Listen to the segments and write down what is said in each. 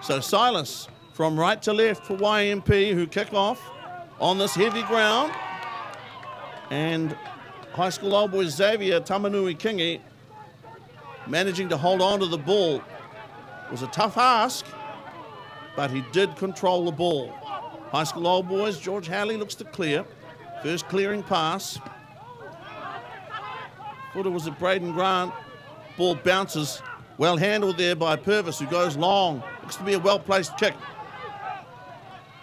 So Silas from right to left for YMP, who kick off on this heavy ground. And high school old boy Xavier Tamanui Kingi managing to hold on to the ball. It was a tough ask, but he did control the ball. High school old boys, George Halley looks to clear. First clearing pass. Thought it was a Braden Grant. Ball bounces. Well handled there by Purvis, who goes long. Looks to be a well-placed kick.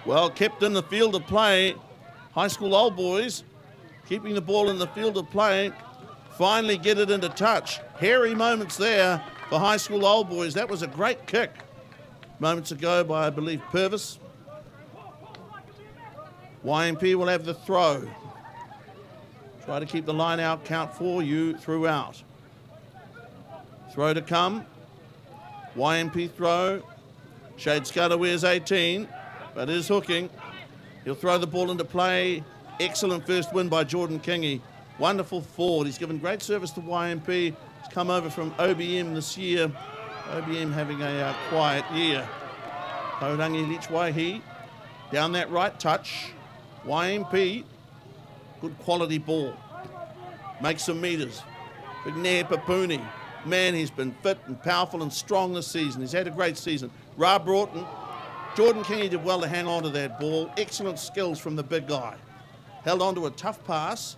Well kept in the field of play. High school old boys keeping the ball in the field of play. Finally get it into touch. Hairy moments there for high school old boys. That was a great kick moments ago by, I believe, Purvis. YMP will have the throw. Try to keep the line out count for you throughout. Throw to come. YMP throw. Shade Scudder wears 18, but is hooking. He'll throw the ball into play. Excellent first win by Jordan Kingi. Wonderful forward. He's given great service to YMP. He's come over from OBM this year. OBM having a quiet year. Taurangi Lichwaihi down that right touch. YMP, good quality ball. Makes some meters. Big Nair Papuni. Man, he's been fit and powerful and strong this season. He's had a great season. Ra Broughton. Jordan Kingi did well to hang on to that ball. Excellent skills from the big guy. Held on to a tough pass.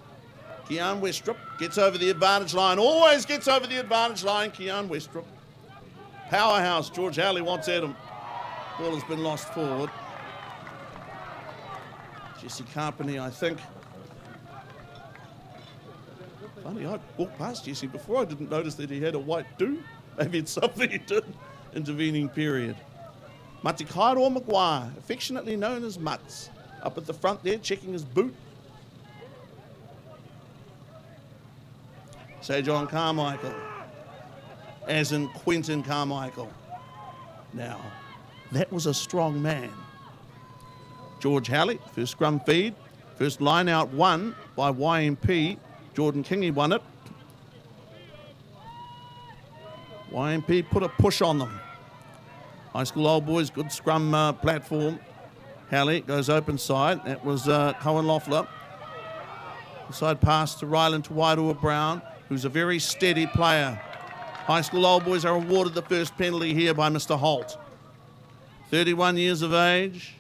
Kean Westrup gets over the advantage line. Always gets over the advantage line, Kean Westrup. Powerhouse, George Halley wants at him. Ball has been lost forward. Jesse Carpeny, I think. Funny, I walked past Jesse before. I didn't notice that he had a white do. Maybe it's something he did. Intervening period. Matikairo Maguire, affectionately known as Mutz, up at the front there, checking his boot. Say John Carmichael, as in Quentin Carmichael. Now, that was a strong man. George Halley, first scrum feed, first line out won by YMP. Jordan Kingi won it. YMP put a push on them. High school old boys, good scrum platform. Halley goes open side. That was Cohen Loeffler. Side pass to Ryland to Wairua Brown, who's a very steady player. High school old boys are awarded the first penalty here by Mr. Holt. 31 years of age.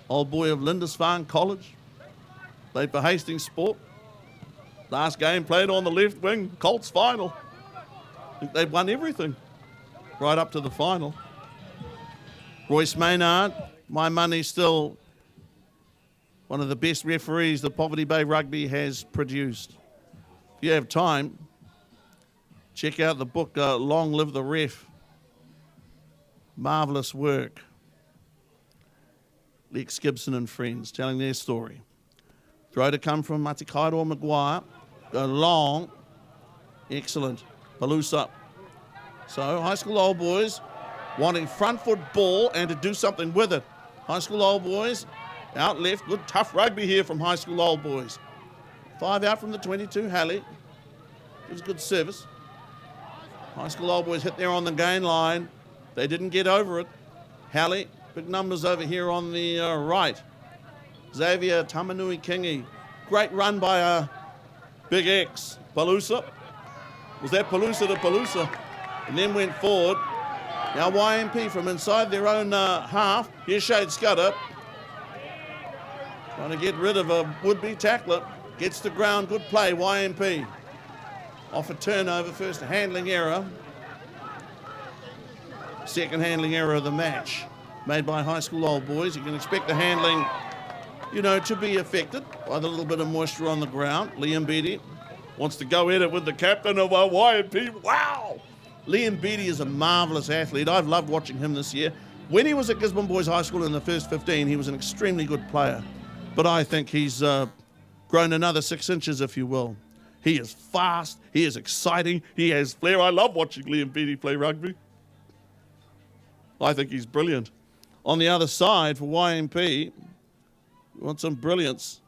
Old boy of Lindisfarne College. Played for Hastings Sport. Last game played on the left wing, Colts final. I think they've won everything right up to the final. Royce Maynard, my money still one of the best referees that Poverty Bay Rugby has produced. If you have time, check out the book, Long Live the Ref. Marvellous work. Lex Gibson and friends telling their story. Throw to come from Matikairo Maguire. Go long. Excellent. Palusa. So high school old boys wanting front foot ball and to do something with it. High school old boys out left. Good tough rugby here from high school old boys. 5 out from the 22. Halley. It was good service. High school old boys hit there on the gain line. They didn't get over it. Halley. Big numbers over here on the right. Xavier Tamanui Kingi. Great run by Big X. Palusa. Was that Palusa to Palusa? And then went forward. Now YMP from inside their own half. Here's Shade Scudder. Trying to get rid of a would-be tackler. Gets the ground. Good play, YMP. Off a turnover. First handling error. Second handling error of the match. Made by high school old boys. You can expect the handling, to be affected by the little bit of moisture on the ground. Liam Beattie wants to go at it with the captain of our YMP. Wow! Liam Beattie is a marvellous athlete. I've loved watching him this year. When he was at Gisborne Boys High School in the first 15, he was an extremely good player. But I think he's grown another 6 inches, if you will. He is fast. He is exciting. He has flair. I love watching Liam Beattie play rugby. I think he's brilliant. On the other side for YMP, you want some brilliance.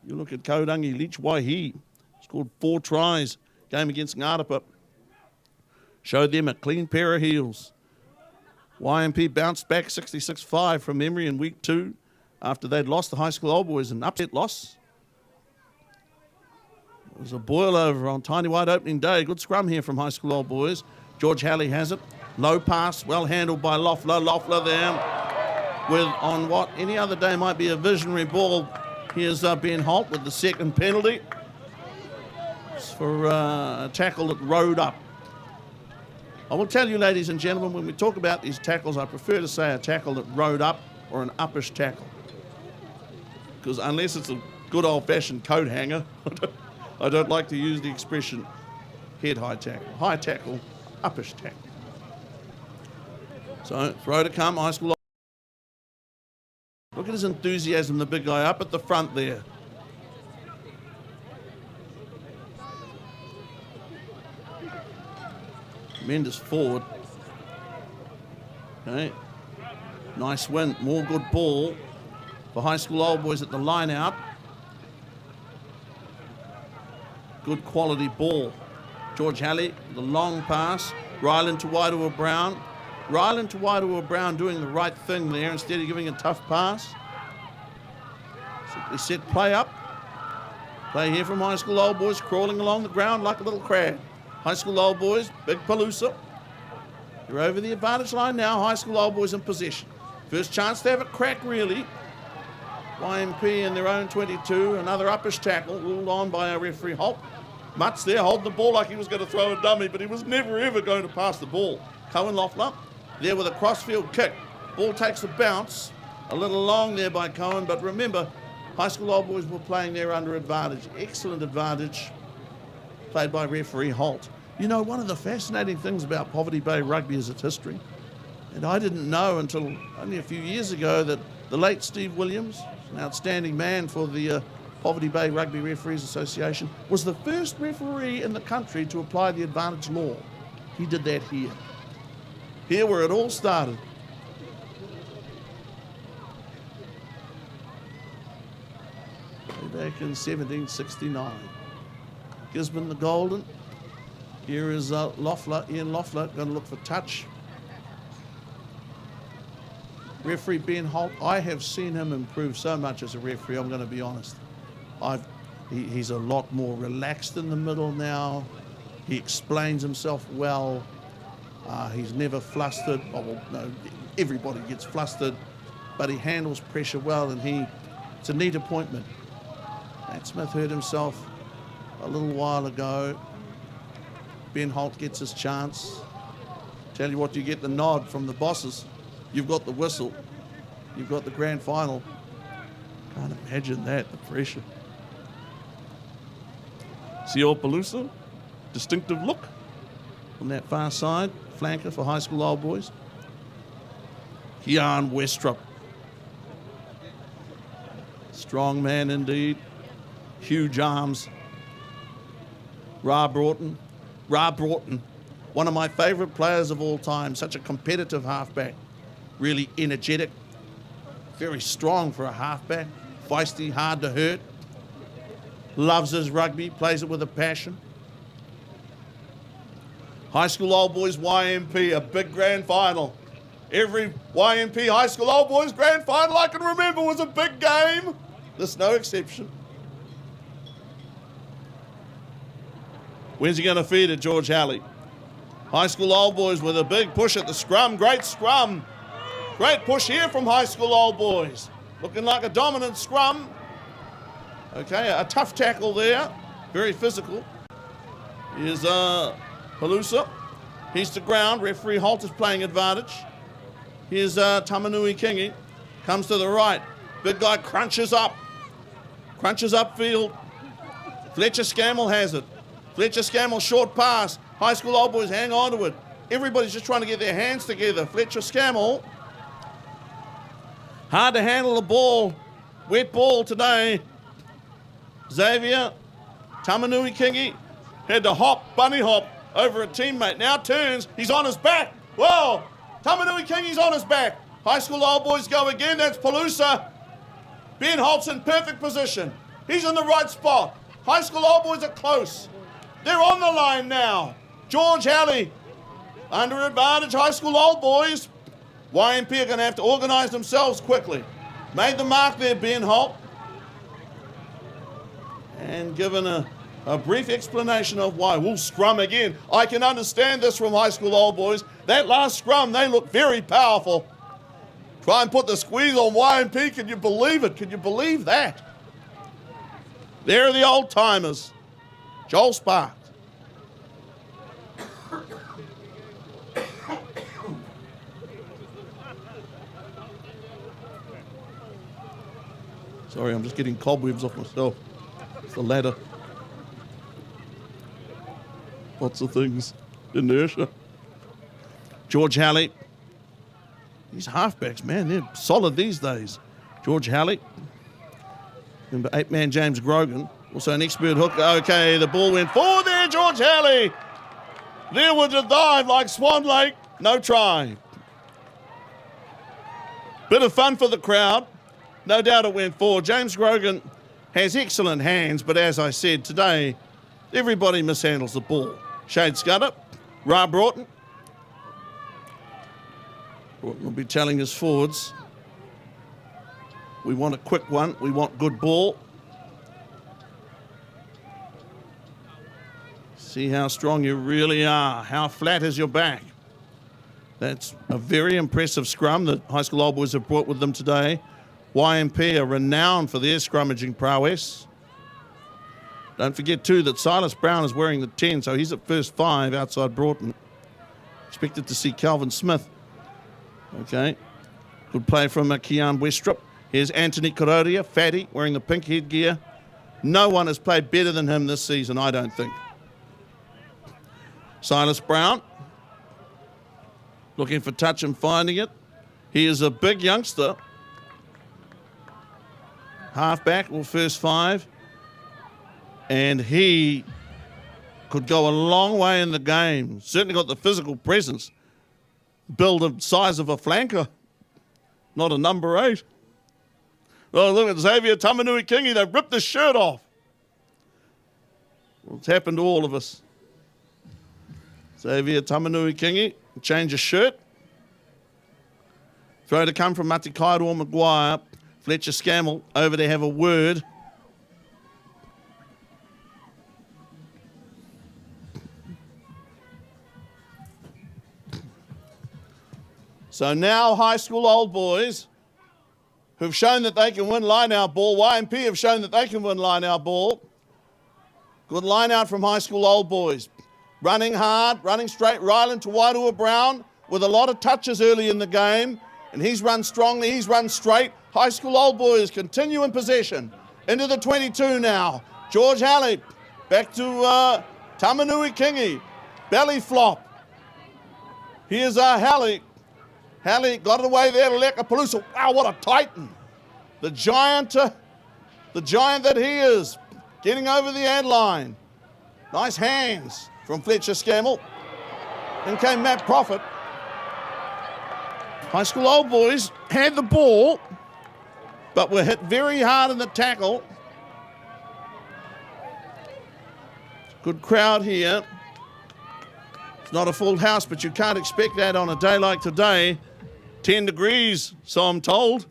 You look at Kaurangi Lichwaihi. Scored 4 tries. Game against Ngarapa. Showed them a clean pair of heels. YMP bounced back 66-5 from memory in week 2 after they'd lost the High School Old Boys, an upset loss. It was a boil over on Tiny White opening day. Good scrum here from High School Old Boys. George Halley has it. Low pass, well handled by Loeffler. Loeffler there with, on what any other day might be a visionary ball. Here's Ben Holt with the second penalty. It's for a tackle that rode up. I will tell you, ladies and gentlemen, when we talk about these tackles, I prefer to say a tackle that rode up or an uppish tackle. Because unless it's a good old-fashioned coat hanger, I don't like to use the expression head high tackle. High tackle, uppish tackle. So, throw to come, High School. Look at his enthusiasm, the big guy up at the front there. Tremendous forward. Okay. Nice win. More good ball for High School Old Boys at the line out. Good quality ball. George Halley, the long pass. Ryland to Wairua Brown. Ryland to Wairua Brown doing the right thing there instead of giving a tough pass. Simply set play up. Play here from High School Old Boys, crawling along the ground like a little crab. High School Old Boys, big Palooza. They're over the advantage line now. High School Old Boys in possession. First chance to have a crack, really. YMP in their own 22. Another uppish tackle ruled on by our referee Holt. Mutz there holding the ball like he was going to throw a dummy, but he was never ever going to pass the ball. Cohen Loeffler there with a crossfield kick. Ball takes a bounce. A little long there by Cohen, but remember, High School Old Boys were playing there under advantage. Excellent advantage played by referee Holt. You know, one of the fascinating things about Poverty Bay Rugby is its history. And I didn't know until only a few years ago that the late Steve Williams, an outstanding man for the Poverty Bay Rugby Referees Association, was the first referee in the country to apply the advantage law. He did that here. Here where it all started. Back in 1769. Gisborne the Golden. Here is Loeffler, Ian Loeffler, going to look for touch. Referee Ben Holt, I have seen him improve so much as a referee, I'm going to be honest. He's a lot more relaxed in the middle now. He explains himself well. He's never flustered. Oh, well, no, everybody gets flustered, but he handles pressure well, and it's a neat appointment. Matt Smith hurt himself a little while ago. Ben Holt gets his chance. Tell you what, you get the nod from the bosses. You've got the whistle. You've got the grand final. Can't imagine that, the pressure. Sior Palooza, distinctive look on that far side. Flanker for High School Old Boys. Kian Westrup. Strong man indeed. Huge arms. Ra Broughton, one of my favourite players of all time, such a competitive halfback, really energetic, very strong for a halfback, feisty, hard to hurt, loves his rugby, plays it with a passion. High School Old Boys YMP, a big grand final. Every YMP High School Old Boys grand final I can remember was a big game. There's no exception. When's he going to feed it, George Halley? High School Old Boys with a big push at the scrum. Great scrum. Great push here from High School Old Boys. Looking like a dominant scrum. Okay, a tough tackle there. Very physical. Here's Palooza. He's to ground. Referee Holt is playing advantage. Here's Tamanui Kingi. Comes to the right. Big guy crunches up. Crunches upfield. Fletcher Scammell has it. Fletcher Scammell, short pass. High School Old Boys hang on to it. Everybody's just trying to get their hands together. Fletcher Scammell. Hard to handle the ball. Wet ball today. Xavier. Tamanui Kingi had to hop, bunny hop, over a teammate. Now turns. He's on his back. Whoa. Tamanui Kingi's on his back. High School Old Boys go again. That's Palooza. Ben Holt's in perfect position. He's in the right spot. High School Old Boys are close. They're on the line now. George Halley under advantage. High School Old Boys. YMP are going to have to organise themselves quickly. Made the mark there, Ben Holt. And given a brief explanation of why. We'll scrum again. I can understand this from high school old boys. That last scrum, they look very powerful. Try and put the squeeze on YMP. Can you believe it? Can you believe that? There are the old timers. Joel Sparks. Sorry, I'm just getting cobwebs off myself. It's the ladder. Lots of things. Inertia. George Halley. These halfbacks, man, they're solid these days. George Halley. Remember, 8-man James Grogan. Also an expert hooker. Okay, the ball went forward there, George Halley. There was a dive like Swan Lake. No try. Bit of fun for the crowd. No doubt it went forward. James Grogan has excellent hands, but as I said today, everybody mishandles the ball. Shade Scudder, Ra Broughton. Broughton will be telling his forwards, we want a quick one, we want good ball. See how strong you really are, how flat is your back. That's a very impressive scrum that high school old boys have brought with them today. YMP are renowned for their scrummaging prowess. Don't forget too that Silas Brown is wearing the 10, so he's at first 5 outside Broughton. Expected to see Calvin Smith. Okay, good play from Kean Westrup. Here's Anthony Korodia, fatty, wearing the pink headgear. No one has played better than him this season, I don't think. Silas Brown, looking for touch and finding it. He is a big youngster. Halfback, or first 5. And he could go a long way in the game. Certainly got the physical presence. Build the size of a flanker, not a number 8. Oh, look at Xavier Tamanui Kingi. They've ripped his shirt off. Well, it's happened to all of us. Xavier Tamanui Kingi, change his shirt. Throw to come from Matikairo Maguire. Fletcher Scammell over to have a word. So now high school old boys who've shown that they can win line-out ball. YMP have shown that they can win line-out ball. Good line-out from high school old boys. Running hard, running straight. Ryland to Wairua Brown with a lot of touches early in the game. And he's run strongly, he's run straight. High school old boys continue in possession. Into the 22 now. George Halley back to Tamanui Kingi. Belly flop. Here's Halley. Halley got it away there to Lekapalooza. Wow, what a titan. The giant that he is. Getting over the ad line. Nice hands from Fletcher Scammell. In came Matt Prophet. High school old boys had the ball, but were hit very hard in the tackle. Good crowd here. It's not a full house, but you can't expect that on a day like today. 10 degrees, so I'm told.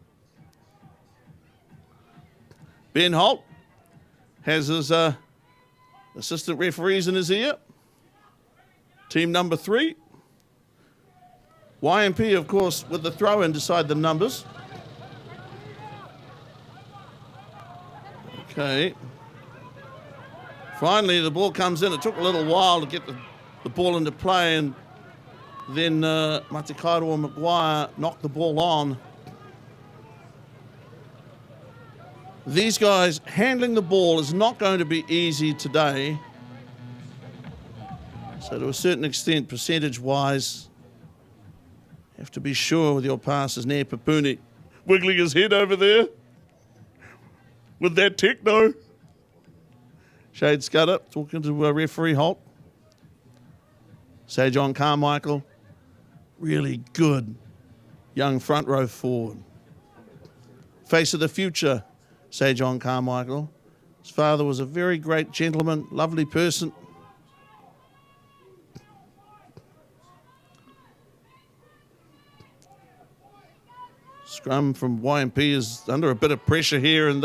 Ben Holt has his assistant referees in his ear. Team number 3. YMP, of course, with the throw-in, decide the numbers. Okay. Finally, the ball comes in. It took a little while to get the ball into play, and then Matikairo Maguire knocked the ball on. These guys handling the ball is not going to be easy today. So to a certain extent, percentage-wise, you have to be sure with your passes. Nair Papuni wiggling his head over there with that techno. Shade Scudder talking to referee Holt. Say John Carmichael, really good young front row forward. Face of the future, say John Carmichael. His father was a very great gentleman, lovely person. Scrum from YMP is under a bit of pressure here, and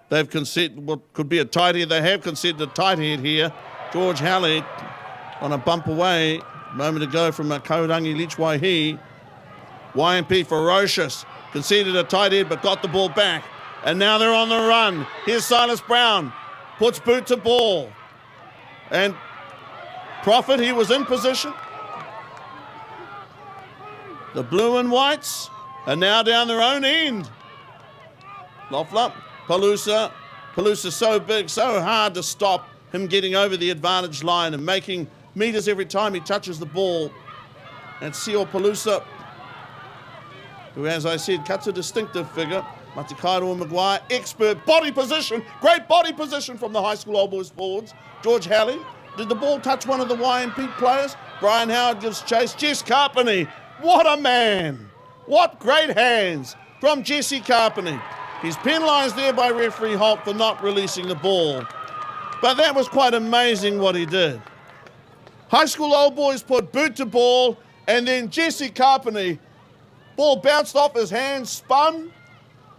they've conceded what could be a tight head. They have conceded a tight head here. George Halley on a bump away a moment ago from Kaurangi Lichwaihi. YMP ferocious, conceded a tight head but got the ball back. And now they're on the run. Here's Silas Brown, puts boot to ball. And Prophet, he was in position. The blue and whites are now down their own end. Loeffler, Palusa so big, so hard to stop him getting over the advantage line and making meters every time he touches the ball. And Sio Palusa, who, as I said, cuts a distinctive figure. Matikairo Maguire, expert body position, great body position from the high school Old Boys forwards. George Halley, did the ball touch one of the YMP players? Brian Howard gives chase. Jess Carpeney, what a man. What great hands from Jesse Carpeney. He's penalised there by referee Holt for not releasing the ball. But that was quite amazing what he did. High school Old Boys put boot to ball, and then Jesse Carpeney, ball bounced off his hands, spun,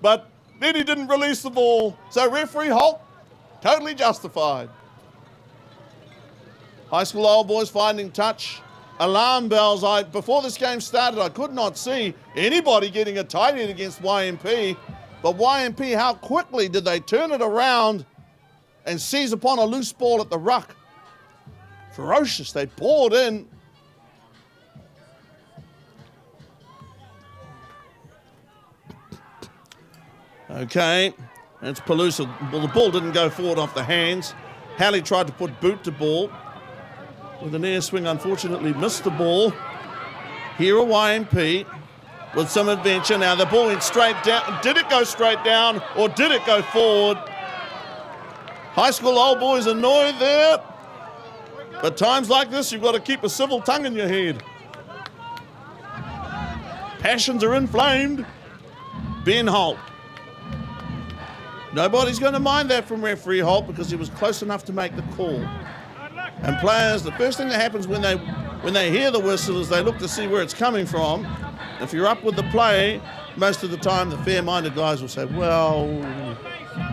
but then he didn't release the ball. So referee Holt, totally justified. High school Old Boys finding touch. Alarm bells. Before this game started, I could not see anybody getting a tight head against YMP. But YMP, how quickly did they turn it around and seize upon a loose ball at the ruck? Ferocious. They poured in. Okay, that's Palusa. Well, the ball didn't go forward off the hands. Halley tried to put boot to ball. With an air swing, unfortunately missed the ball. Here are YMP with some adventure. Now the ball went straight down. Did it go straight down or did it go forward? High school Old Boys annoyed there. But times like this, you've got to keep a civil tongue in your head. Passions are inflamed. Ben Holt. Nobody's going to mind that from referee Holt because he was close enough to make the call. And players, the first thing that happens when they hear the whistle is they look to see where it's coming from. If you're up with the play, most of the time the fair-minded guys will say, well,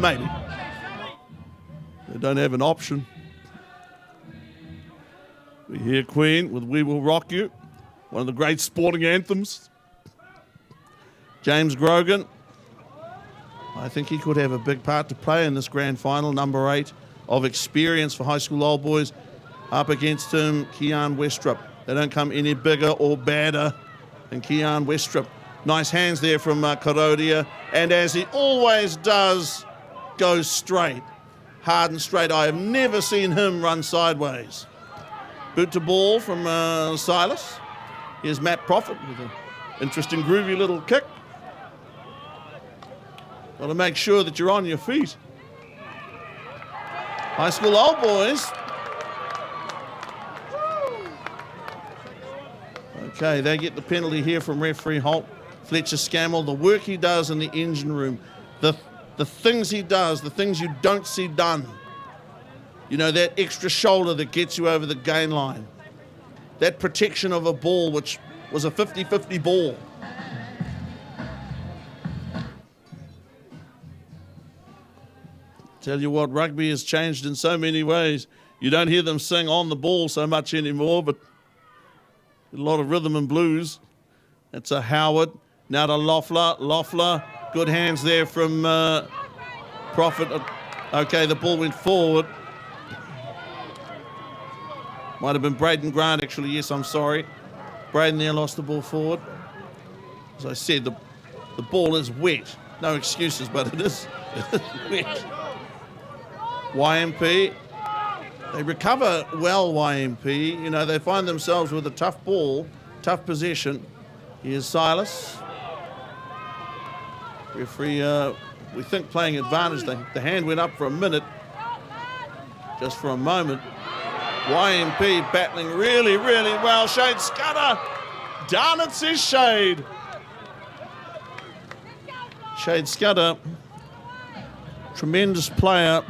maybe. They don't have an option. We hear Queen with We Will Rock You, one of the great sporting anthems. James Grogan, I think he could have a big part to play in this grand final, number 8 of experience for high school Old Boys. Up against him, Kean Westrup. They don't come any bigger or badder than Kean Westrup. Nice hands there from Karodia. And as he always does, goes straight. Hard and straight. I have never seen him run sideways. Boot to ball from Silas. Here's Matt Prophet with an interesting groovy little kick. Got to make sure that you're on your feet. High school Old Boys. Okay, they get the penalty here from referee Holt. Fletcher Scammell, the work he does in the engine room, the things he does, the things you don't see done. You know, that extra shoulder that gets you over the gain line. That protection of a ball, which was a 50-50 ball. Tell you what, rugby has changed in so many ways. You don't hear them sing on the ball so much anymore, but a lot of rhythm and blues. That's a Howard. Now to Loeffler. Loeffler, good hands there from Prophet. Okay, the ball went forward. Might have been Braden Grant, actually. Yes, I'm sorry. Braden there lost the ball forward. As I said, the ball is wet. No excuses, but it is wet. YMP, they recover well, YMP. You know, they find themselves with a tough ball, tough possession. Here's Silas. Referee, we think playing advantage. The hand went up for a minute, just for a moment. YMP battling really, really well. Shade Scudder. Down it says Shade. Shade Scudder, tremendous player.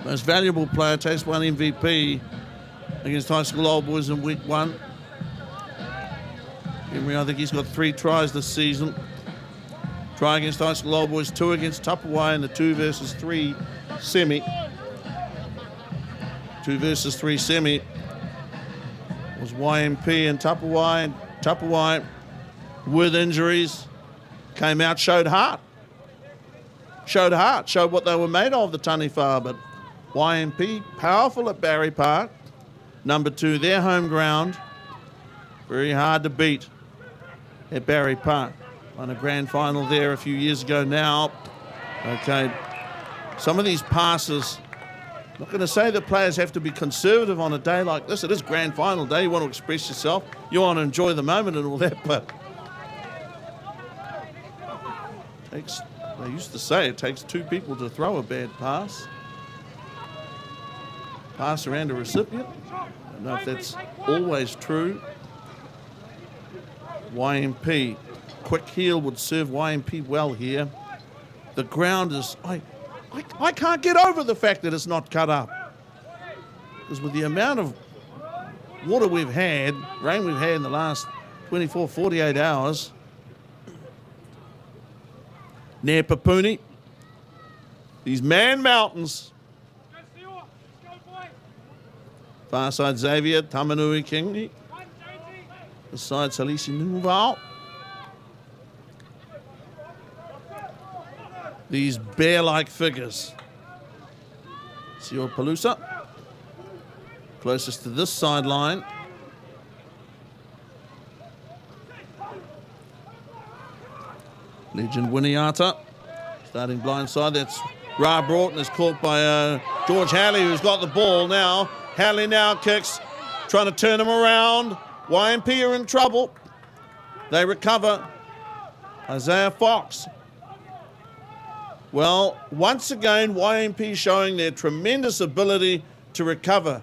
Most valuable player, Taste 1 MVP against high school Old Boys in week 1. Henry, I think he's got 3 tries this season. Try against High School Old Boys, 2 against Tupperware in the 2 versus 3 semi. 2 versus 3 semi was YMP and Tupperware. Tupperware with injuries came out, showed heart. Showed what they were made of, the Taniwha. But YMP, powerful at Barry Park. Number 2, their home ground. Very hard to beat at Barry Park. Won a grand final there a few years ago now. Okay, some of these passes, I'm not going to say that players have to be conservative on a day like this. It is grand final day. You want to express yourself. You want to enjoy the moment and all that, but they used to say it takes 2 people to throw a bad pass. Pass around a recipient. I don't know if that's always true. YMP. Quick heel would serve YMP well here. The ground is... I can't get over the fact that it's not cut up. Because with the amount of water we've had, rain we've had in the last 24, 48 hours... Near Papuni. These man mountains. Far side Xavier, Tamanui Kingley. The side Salisi Nuval. These bear-like figures. Sio Palusa. Closest to this sideline. Legend Winiata. Starting blind side. That's Ra Broughton is caught by George Halley, who's got the ball now. Halley now kicks, trying to turn him around. YMP are in trouble. They recover. Isaiah Fox. Well, once again, YMP showing their tremendous ability to recover,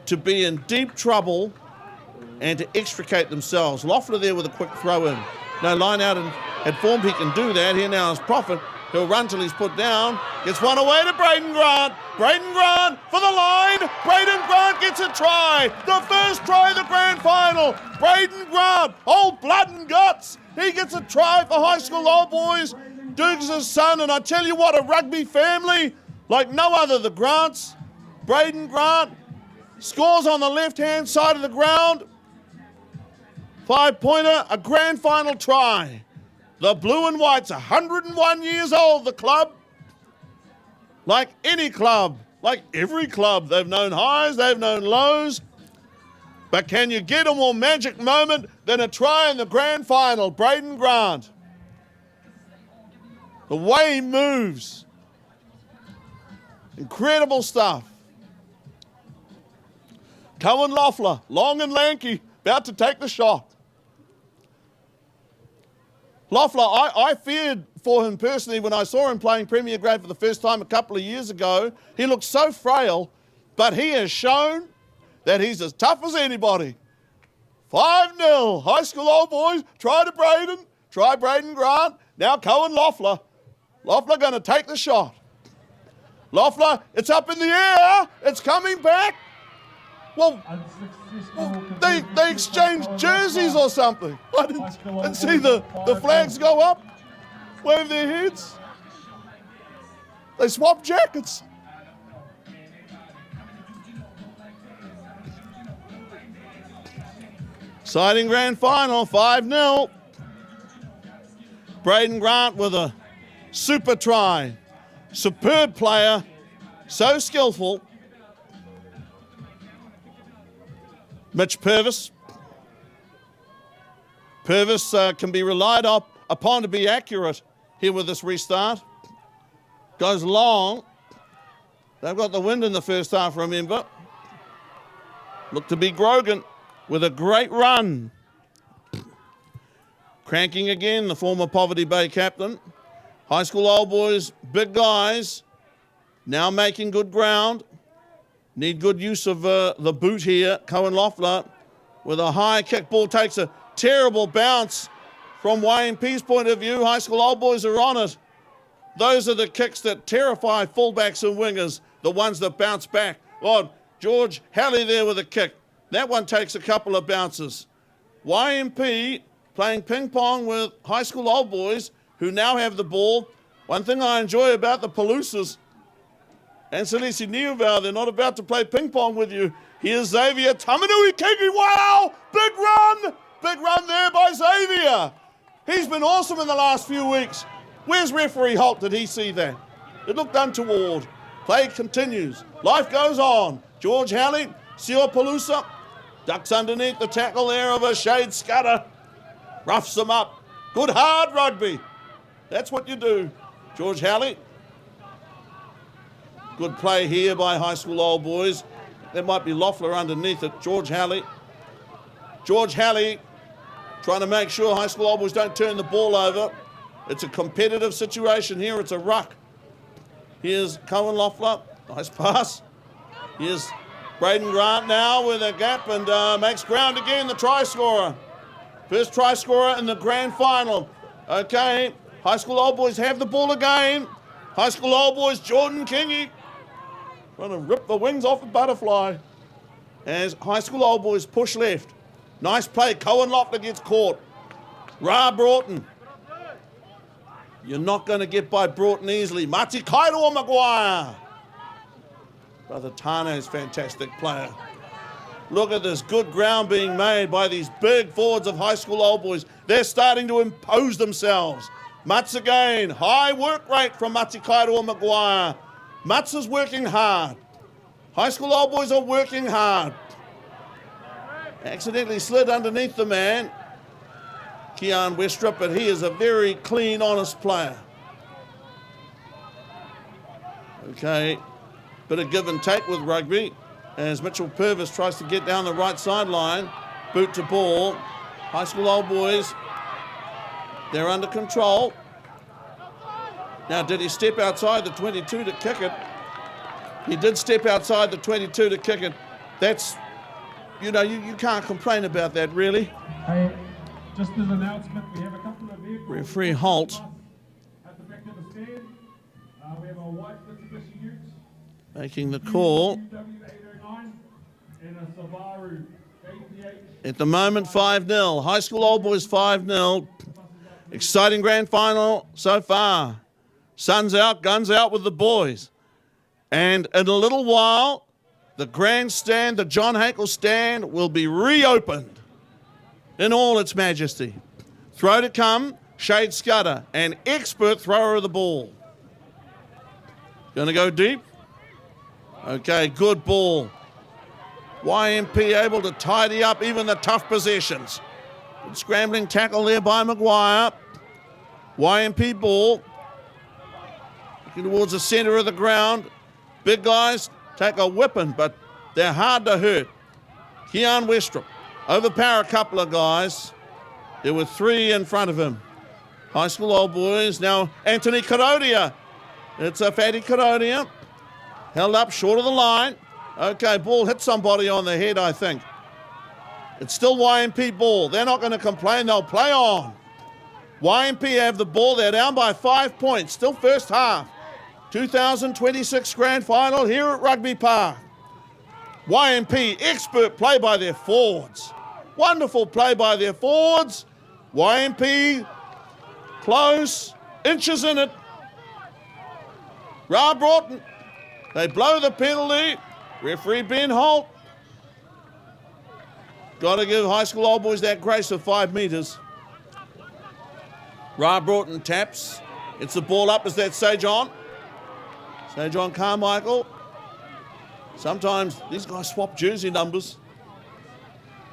to be in deep trouble and to extricate themselves. Loeffler there with a quick throw in. No line out and had formed he can do that. Here now is Prophet. He'll run till he's put down. Gets one away to Braden Grant. Braden Grant for the line. Braden Grant gets a try. The first try of the grand final. Braden Grant, old blood and guts. He gets a try for High School Old Boys. Dukes' son, and I tell you what, a rugby family like no other, the Grants. Braden Grant scores on the left-hand side of the ground. 5-pointer, a grand final try. The Blue and Whites, 101 years old, the club. Like any club, like every club, they've known highs, they've known lows. But can you get a more magic moment than a try in the grand final? Braden Grant. The way he moves. Incredible stuff. Cohen Loeffler, long and lanky, about to take the shot. Loeffler, I feared for him personally when I saw him playing Premier Grade for the first time a couple of years ago. He looked so frail, but he has shown that he's as tough as anybody. 5-0, High School Old Boys, try Braden Grant, now Cohen Loeffler. Loeffler going to take the shot. Loeffler, it's up in the air, it's coming back. Well, they exchanged jerseys or something. I didn't see the flags go up, wave their heads. They swapped jackets. Exciting grand final, 5-0. Braden Grant with a super try. Superb player, so skillful. Mitch Purvis. Purvis can be relied upon to be accurate here with this restart. Goes long. They've got the wind in the first half, remember. Looked to be Grogan with a great run. Cranking again, the former Poverty Bay captain. High School Old Boys, big guys, now making good ground. Need good use of the boot here. Cohen Loeffler with a high kick. Ball takes a terrible bounce from YMP's point of view. High School Old Boys are on it. Those are the kicks that terrify fullbacks and wingers, the ones that bounce back. Oh, George Halley there with a kick. That one takes a couple of bounces. YMP playing ping pong with high school old boys who now have the ball. One thing I enjoy about the Palousas and Salesi Niuval, they're not about to play ping pong with you. Here's Xavier Tamanui Kiki. Wow! Big run! Big run there by Xavier. He's been awesome in the last few weeks. Where's referee Holt? Did he see that? It looked untoward. Play continues. Life goes on. George Halley, Sio Palusa, ducks underneath the tackle there of a Shade Scudder. Roughs them up. Good hard rugby. That's what you do. George Halley. Good play here by high school old boys. There might be Loeffler underneath it. George Halley. George Halley trying to make sure high school old boys don't turn the ball over. It's a competitive situation here. It's a ruck. Here's Cohen Loeffler. Nice pass. Here's Braden Grant now with a gap and makes ground again, the try scorer. First try scorer in the grand final. Okay, high school old boys have the ball again. High school old boys, Jordan Kingy. Trying to rip the wings off the butterfly. As high school old boys push left. Nice play, Cohen Loeffler gets caught. Ra Broughton. You're not going to get by Broughton easily. Mati Kairoa Maguire. Brother Tane is a fantastic player. Look at this good ground being made by these big forwards of high school old boys. They're starting to impose themselves. Mats again. High work rate from Mati Kairoa Maguire. Mats is working hard. High school old boys are working hard. Accidentally slid underneath the man. Keon Westrup, but he is a very clean, honest player. Okay, bit of give and take with rugby as Mitchell Purvis tries to get down the right sideline. Boot to ball. High school old boys, they're under control. Now, did he step outside the 22 to kick it? He did step outside the 22 to kick it. That's, you know, you can't complain about that, really. Hey, just as an announcement, we have a couple of vehicles. Referee Holt. At the back of the stand, we have a white Mitsubishi Ute. Making the call. W809 and a Subaru APH. At the moment, 5-0. High school old boys 5-0. Exciting grand final so far. Sun's out, guns out with the boys. And in a little while, the grandstand, the John Hakel stand, will be reopened in all its majesty. Throw to come, Shade Scudder, an expert thrower of the ball. Gonna go deep. Okay, good ball. YMP able to tidy up even the tough possessions. Good scrambling tackle there by Maguire. YMP ball. Looking towards the center of the ground. Big guys take a whipping, but they're hard to hurt. Keon Westrup. Overpower a couple of guys. There were 3 in front of him. High school old boys. Now Anthony Karodia. It's a Fatty Karodia. Held up short of the line. Okay, ball hit somebody on the head, I think. It's still YMP ball. They're not going to complain. They'll play on. YMP have the ball. They're down by 5 points. Still first half. 2026 grand final here at Rugby Park. YMP, expert play by their forwards. Wonderful play by their forwards. YMP, close, inches in it. Ra Broughton, they blow the penalty. Referee Ben Holt. Got to give high school old boys that grace of 5 metres. Ra Broughton taps. It's the ball up. Is that Sajon? Sajon Carmichael. Sometimes these guys swap jersey numbers.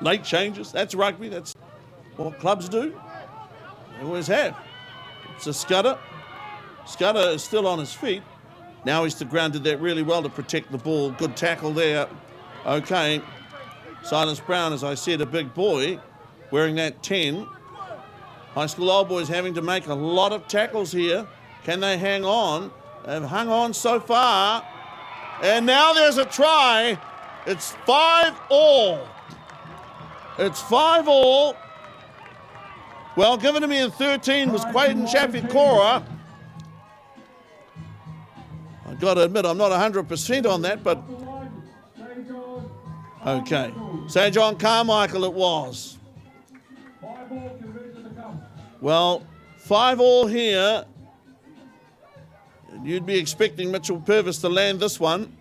Late changes. That's rugby. That's what clubs do. They always have. It's a Scudder. Scudder is still on his feet. Now he's to ground, did that really well to protect the ball. Good tackle there. Okay. Silas Brown, as I said, a big boy, wearing that 10. High school old boys having to make a lot of tackles here. Can they hang on? They've hung on so far. And now there's a try. It's 5-all. It's 5-all. Well, given to me in 13 was Quaden Chafikora. I've got to admit, I'm not 100% on that, but okay. Sajon Carmichael it was. ball conversion to come. Well, 5-all here. You'd be expecting Mitchell Purvis to land this one.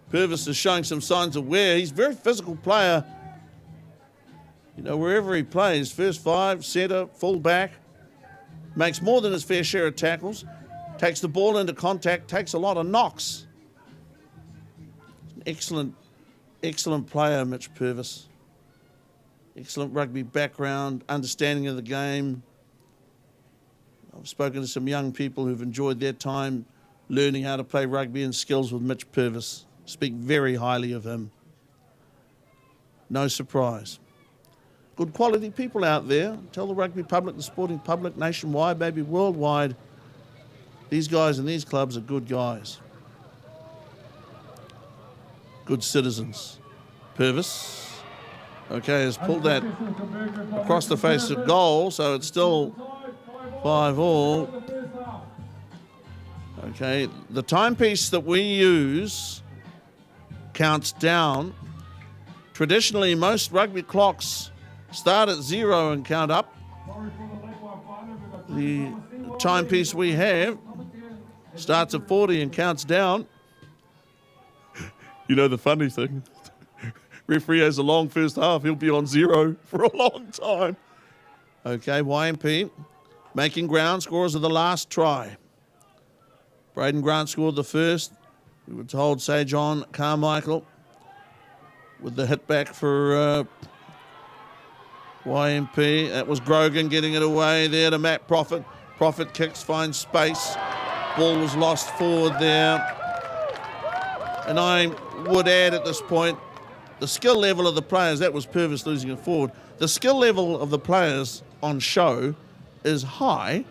Purvis is showing some signs of wear. He's a very physical player. You know, wherever he plays, first five, centre, full back, makes more than his fair share of tackles, takes the ball into contact, takes a lot of knocks. Excellent, excellent player, Mitch Purvis. Excellent rugby background, understanding of the game. I've spoken to some young people who've enjoyed their time learning how to play rugby and skills with Mitch Purvis. Speak very highly of him. No surprise. Good quality people out there. Tell the rugby public, the sporting public, nationwide, maybe worldwide, these guys in these clubs are good guys. Good citizens. Purvis, okay, has pulled that across the face of goal, so it's still 5-all. Okay, the timepiece that we use counts down. Traditionally, most rugby clocks start at 0 and count up. The timepiece we have starts at 40 and counts down. You know the funny thing, referee has a long first half, he'll be on 0 for a long time. Okay, YMP making ground, scores of the last try. Braden Grant scored the first. We were told Sir John Carmichael with the hit back for YMP. That was Grogan getting it away there to Matt Prophet. Prophet kicks, finds space. Ball was lost forward there. And I would add at this point, the skill level of the players, that was Purvis losing it forward. The skill level of the players on show is high,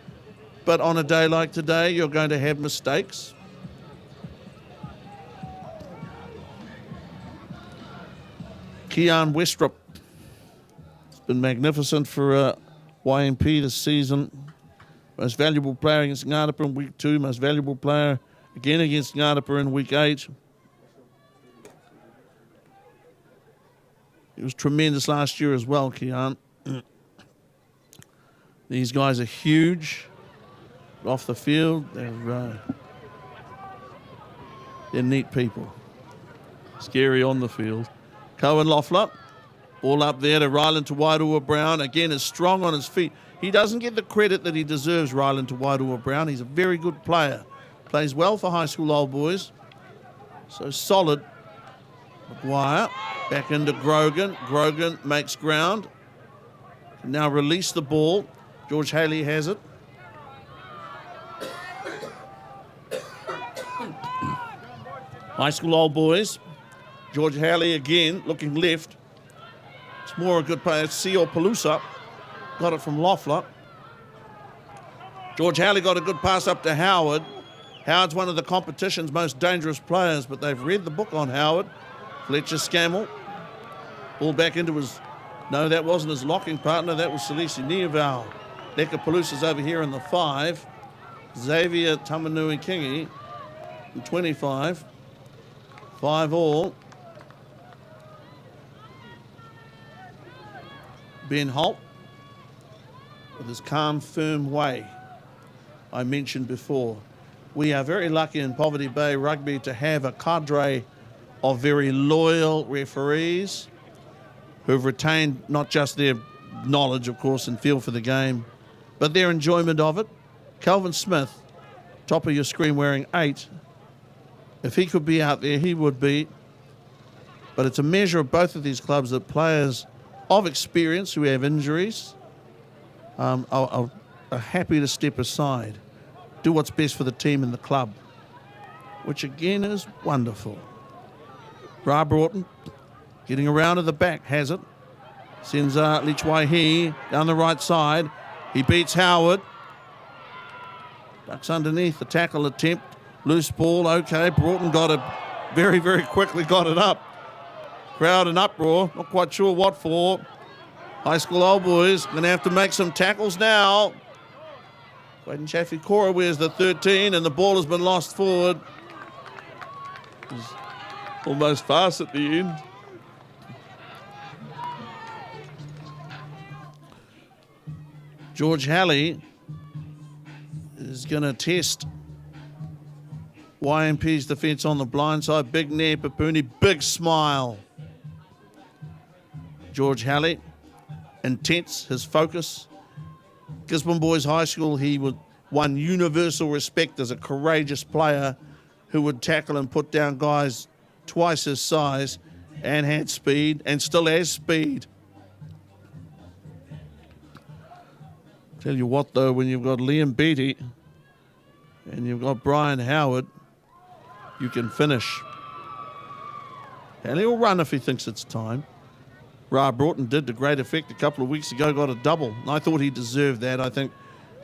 but on a day like today, you're going to have mistakes. Kean Westrup has been magnificent for YMP this season. Most valuable player against Ngarapa in week 2, most valuable player again against Ngarapa in week 8. He was tremendous last year as well, Kean. These guys are huge off the field. They're neat people. Scary on the field. Cohen Loeffler, ball up there to Ryland to Wairua Brown. Again, is strong on his feet. He doesn't get the credit that he deserves, Ryland to Wairua Brown. He's a very good player. Plays well for high school old boys. So solid. McGuire back into Grogan. Grogan makes ground. Can now release the ball. George Haley has it. High school old boys. George Haley again looking left. It's more a good player. Seo Palusa got it from Loeffler. George Haley got a good pass up to Howard. Howard's one of the competition's most dangerous players, but they've read the book on Howard. Fletcher Scammell. Ball back into his... No, that wasn't his locking partner. That was Salisi Niaval. Leka Palusa's over here in the 5. Xavier Tamanui Kingi in 25. 5-all. Ben Holt with his calm, firm way I mentioned before. We are very lucky in Poverty Bay Rugby to have a cadre of very loyal referees who've retained not just their knowledge, of course, and feel for the game, but their enjoyment of it. Calvin Smith, top of your screen, wearing 8. If he could be out there, he would be. But it's a measure of both of these clubs that players of experience who have injuries are happy to step aside, do what's best for the team and the club, which again is wonderful. Bra Broughton getting around to the back, has it. Sends Leach Waihi down the right side. He beats Howard. Ducks underneath the tackle attempt. Loose ball, okay. Broughton got it very, very quickly, got it up. Crowd in uproar, not quite sure what for. High school old boys going to have to make some tackles now. Quaden Chaffee Cora wears the 13 and the ball has been lost forward. It's almost fast at the end. George Halley is going to test YMP's defence on the blind side. Big Nair Papuni, big smile. George Halley, intense, his focus. Gisborne Boys High School, he won universal respect as a courageous player who would tackle and put down guys twice his size and had speed and still has speed. Tell you what though, when you've got Liam Beattie and you've got Brian Howard, you can finish. And he'll run if he thinks it's time. Ra Broughton did to great effect a couple of weeks ago, got a double. And I thought he deserved that. I think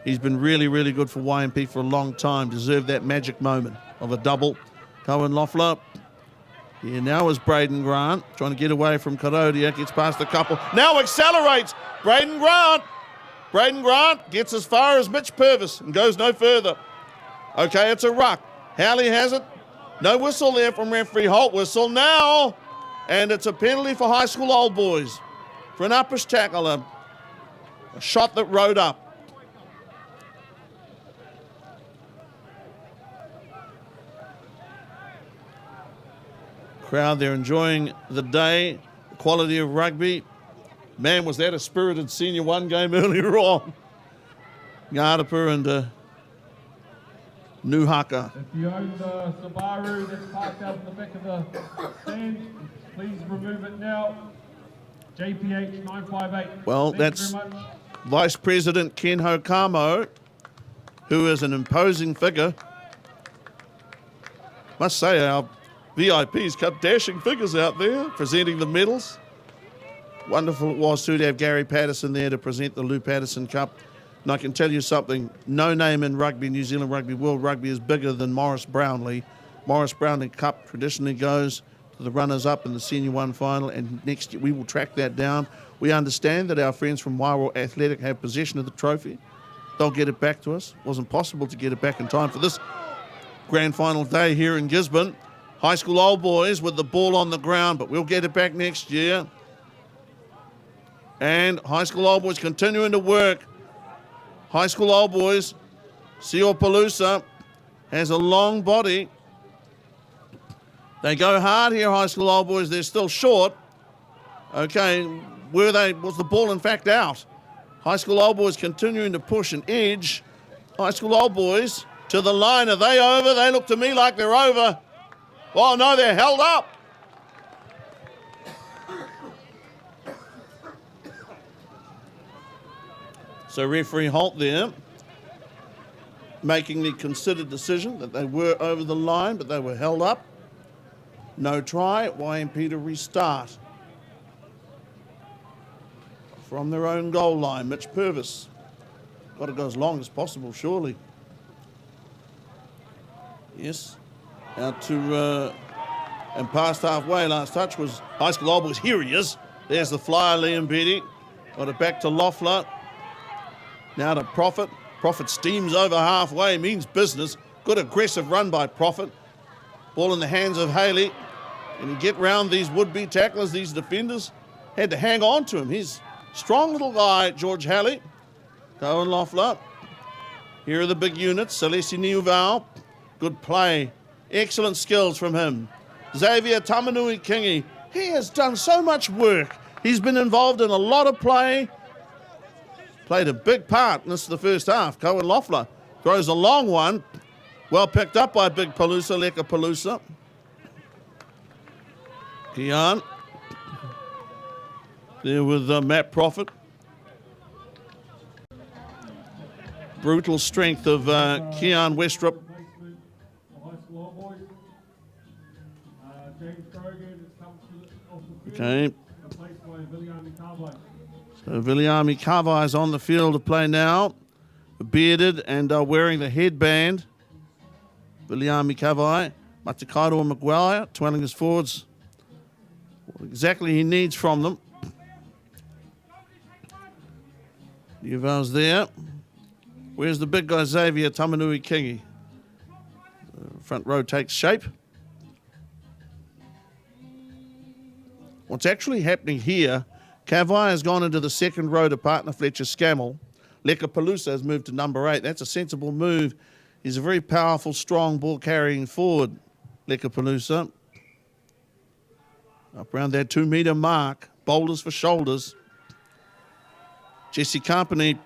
he's been really, really good for YMP for a long time. Deserved that magic moment of a double. Cohen Loeffler. Here now is Braden Grant, trying to get away from Karodia, gets past a couple. Now accelerates. Braden Grant gets as far as Mitch Purvis and goes no further. Okay, it's a ruck. Howley has it. No whistle there from referee Holt. Whistle now. And it's a penalty for High School Old Boys for an uppish tackle, a shot that rode up. Crowd, they're enjoying the day, the quality of rugby. Man, was that a spirited Senior 1 game earlier on. Ngadapur and Nuhaka. If you own the Subaru that's parked out in the back of the stand, please remove it now. JPH 958. Well, that's Vice President Ken Hokamo, who is an imposing figure. Must say, our VIPs kept dashing figures out there, presenting the medals. Wonderful it was too to have Gary Patterson there to present the Lou Patterson Cup. And I can tell you something, no name in rugby, New Zealand rugby, world rugby, is bigger than Morris Brownlee. Morris Brownlee Cup traditionally goes to the runners-up in the Senior 1 final, and next year we will track that down. We understand that our friends from Wairoa Athletic have possession of the trophy. They'll get it back to us. It wasn't possible to get it back in time for this grand final day here in Gisborne. High School Old Boys with the ball on the ground, but we'll get it back next year. And High School Old Boys continuing to work. High School Old Boys, Siopaloosa has a long body. They go hard here, High School Old Boys. They're still short. Okay, was the ball in fact out? High School Old Boys continuing to push and edge. High School Old Boys to the line. Are they over? They look to me like they're over. Oh no, they're held up. So referee Holt there, making the considered decision that they were over the line, but they were held up. No try, YMP to restart. From their own goal line, Mitch Purvis. Got to go as long as possible, surely. Yes, out to, and past halfway, last touch was High School Old Boys. Here he is. There's the flyer, Liam Beattie. Got it back to Loeffler. Now to Prophet. Prophet steams over halfway, means business. Good aggressive run by Prophet. Ball in the hands of Haley. And you get round these would-be tacklers, these defenders. Had to hang on to him. He's a strong little guy, George Halley. Cohen Loeffler. Here are the big units. Celesi Niuval. Good play. Excellent skills from him. Xavier Tamanui Kingi. He has done so much work. He's been involved in a lot of play. Played a big part in this the first half. Cohen Loeffler throws a long one. Well picked up by Big Paloosa, Leka Paloosa. Keon. There with Matt Prophet. Brutal strength of Keon Westrup. Okay. So Viliami Kavai is on the field to play now. Bearded and wearing the headband. Viliami Kavai. Matakairo and Maguire twirling his forwards. What exactly he needs from them. Uval's there. Where's the big guy, Xavier Tamanui Kingi? Front row takes shape. What's actually happening here, Kavai has gone into the second row to partner Fletcher Scammell. Lekapalooza has moved to number 8. That's a sensible move. He's a very powerful, strong ball carrying forward, Lekapalooza. Up around that 2 metre mark, boulders for shoulders. Jesse Company,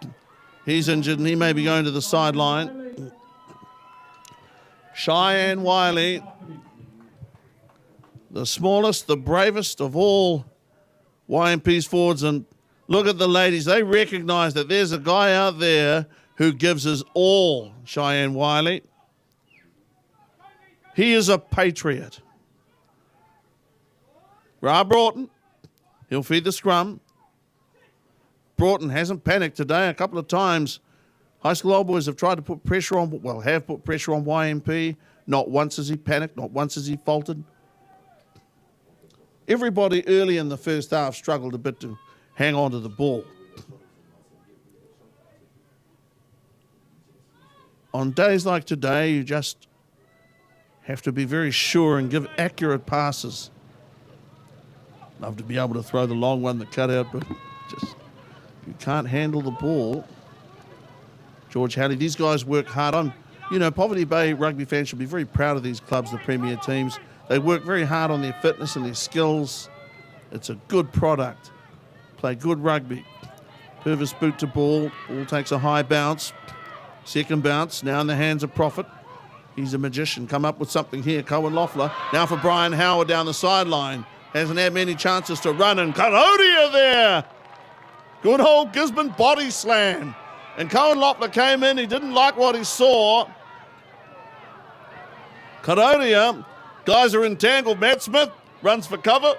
he's injured and he may be going to the sideline. Cheyenne Wiley, the smallest, the bravest of all YMP's forwards. And look at the ladies, they recognise that there's a guy out there who gives us all, Cheyenne Wiley. He is a patriot. Ra Broughton, he'll feed the scrum. Broughton hasn't panicked today. A couple of times, High School Old Boys have tried to put pressure on, well, have put pressure on YMP. Not once has he panicked, not once has he faltered. Everybody early in the first half struggled a bit to hang on to the ball. On days like today, you just have to be very sure and give accurate passes. Love to be able to throw the long one, the cutout, but just you can't handle the ball. George Halley, these guys work hard on. You know, Poverty Bay rugby fans should be very proud of these clubs, the premier teams. They work very hard on their fitness and their skills. It's a good product. Play good rugby. Purvis boot to ball. Ball takes a high bounce. Second bounce, now in the hands of Prophet. He's a magician. Come up with something here. Cohen Loeffler. Now for Brian Howard down the sideline. Hasn't had many chances to run. And Karodia there. Good old Gisborne body slam. And Cohen Loeffler came in. He didn't like what he saw. Karodia. Guys are entangled. Matt Smith runs for cover.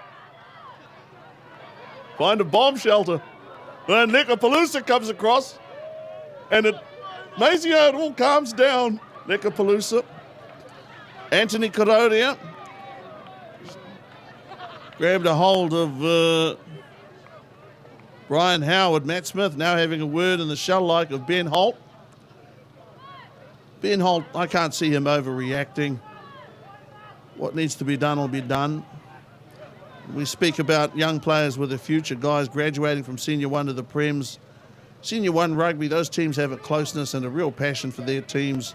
Find a bomb shelter. And Lekapalooza comes across. And it amazing how it all calms down. Lekapalooza. Anthony Karodia grabbed a hold of Brian Howard. Matt Smith now having a word in the shell-like of Ben Holt. Ben Holt, I can't see him overreacting. What needs to be done will be done. We speak about young players with a future, guys graduating from Senior 1 to the Prems. Senior 1 rugby, those teams have a closeness and a real passion for their teams.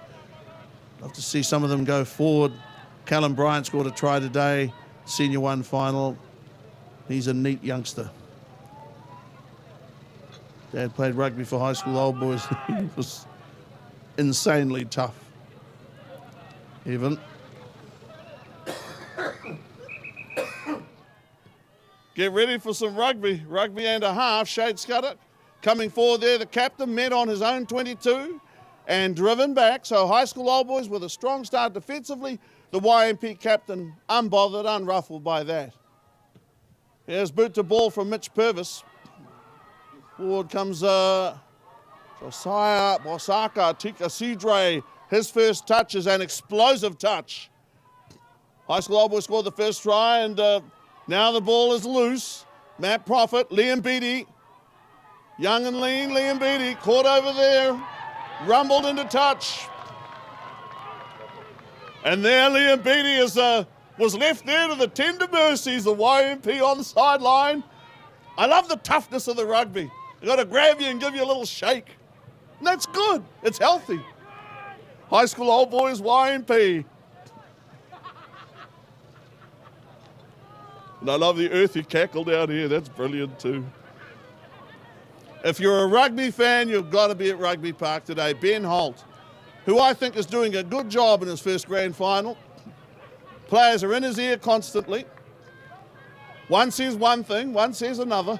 Love to see some of them go forward. Callum Bryant scored a try today, Senior 1 final. He's a neat youngster. Dad played rugby for High School Old Boys. It was insanely tough. Evan. Get ready for some rugby. Rugby and a half. Shade Scudder coming forward there. The captain met on his own 22 and driven back. So High School Old Boys with a strong start defensively. The YMP captain unbothered, unruffled by that. Here's boot to ball from Mitch Purvis. Forward comes Josiah Bosaka Tika Sidre. His first touch is an explosive touch. High School Old Boys scored the first try, and now the ball is loose. Matt Prophet, Liam Beattie. Young and lean, Liam Beattie caught over there. Rumbled into touch. And there Liam Beattie was left there to the tender mercies of YMP on the sideline. I love the toughness of the rugby. They've got to grab you and give you a little shake. And that's good. It's healthy. High School Old Boys, YMP. And I love the earthy cackle down here. That's brilliant too. If you're a rugby fan, you've got to be at Rugby Park today. Ben Holt, who I think is doing a good job in his first grand final. Players are in his ear constantly. One says one thing, one says another.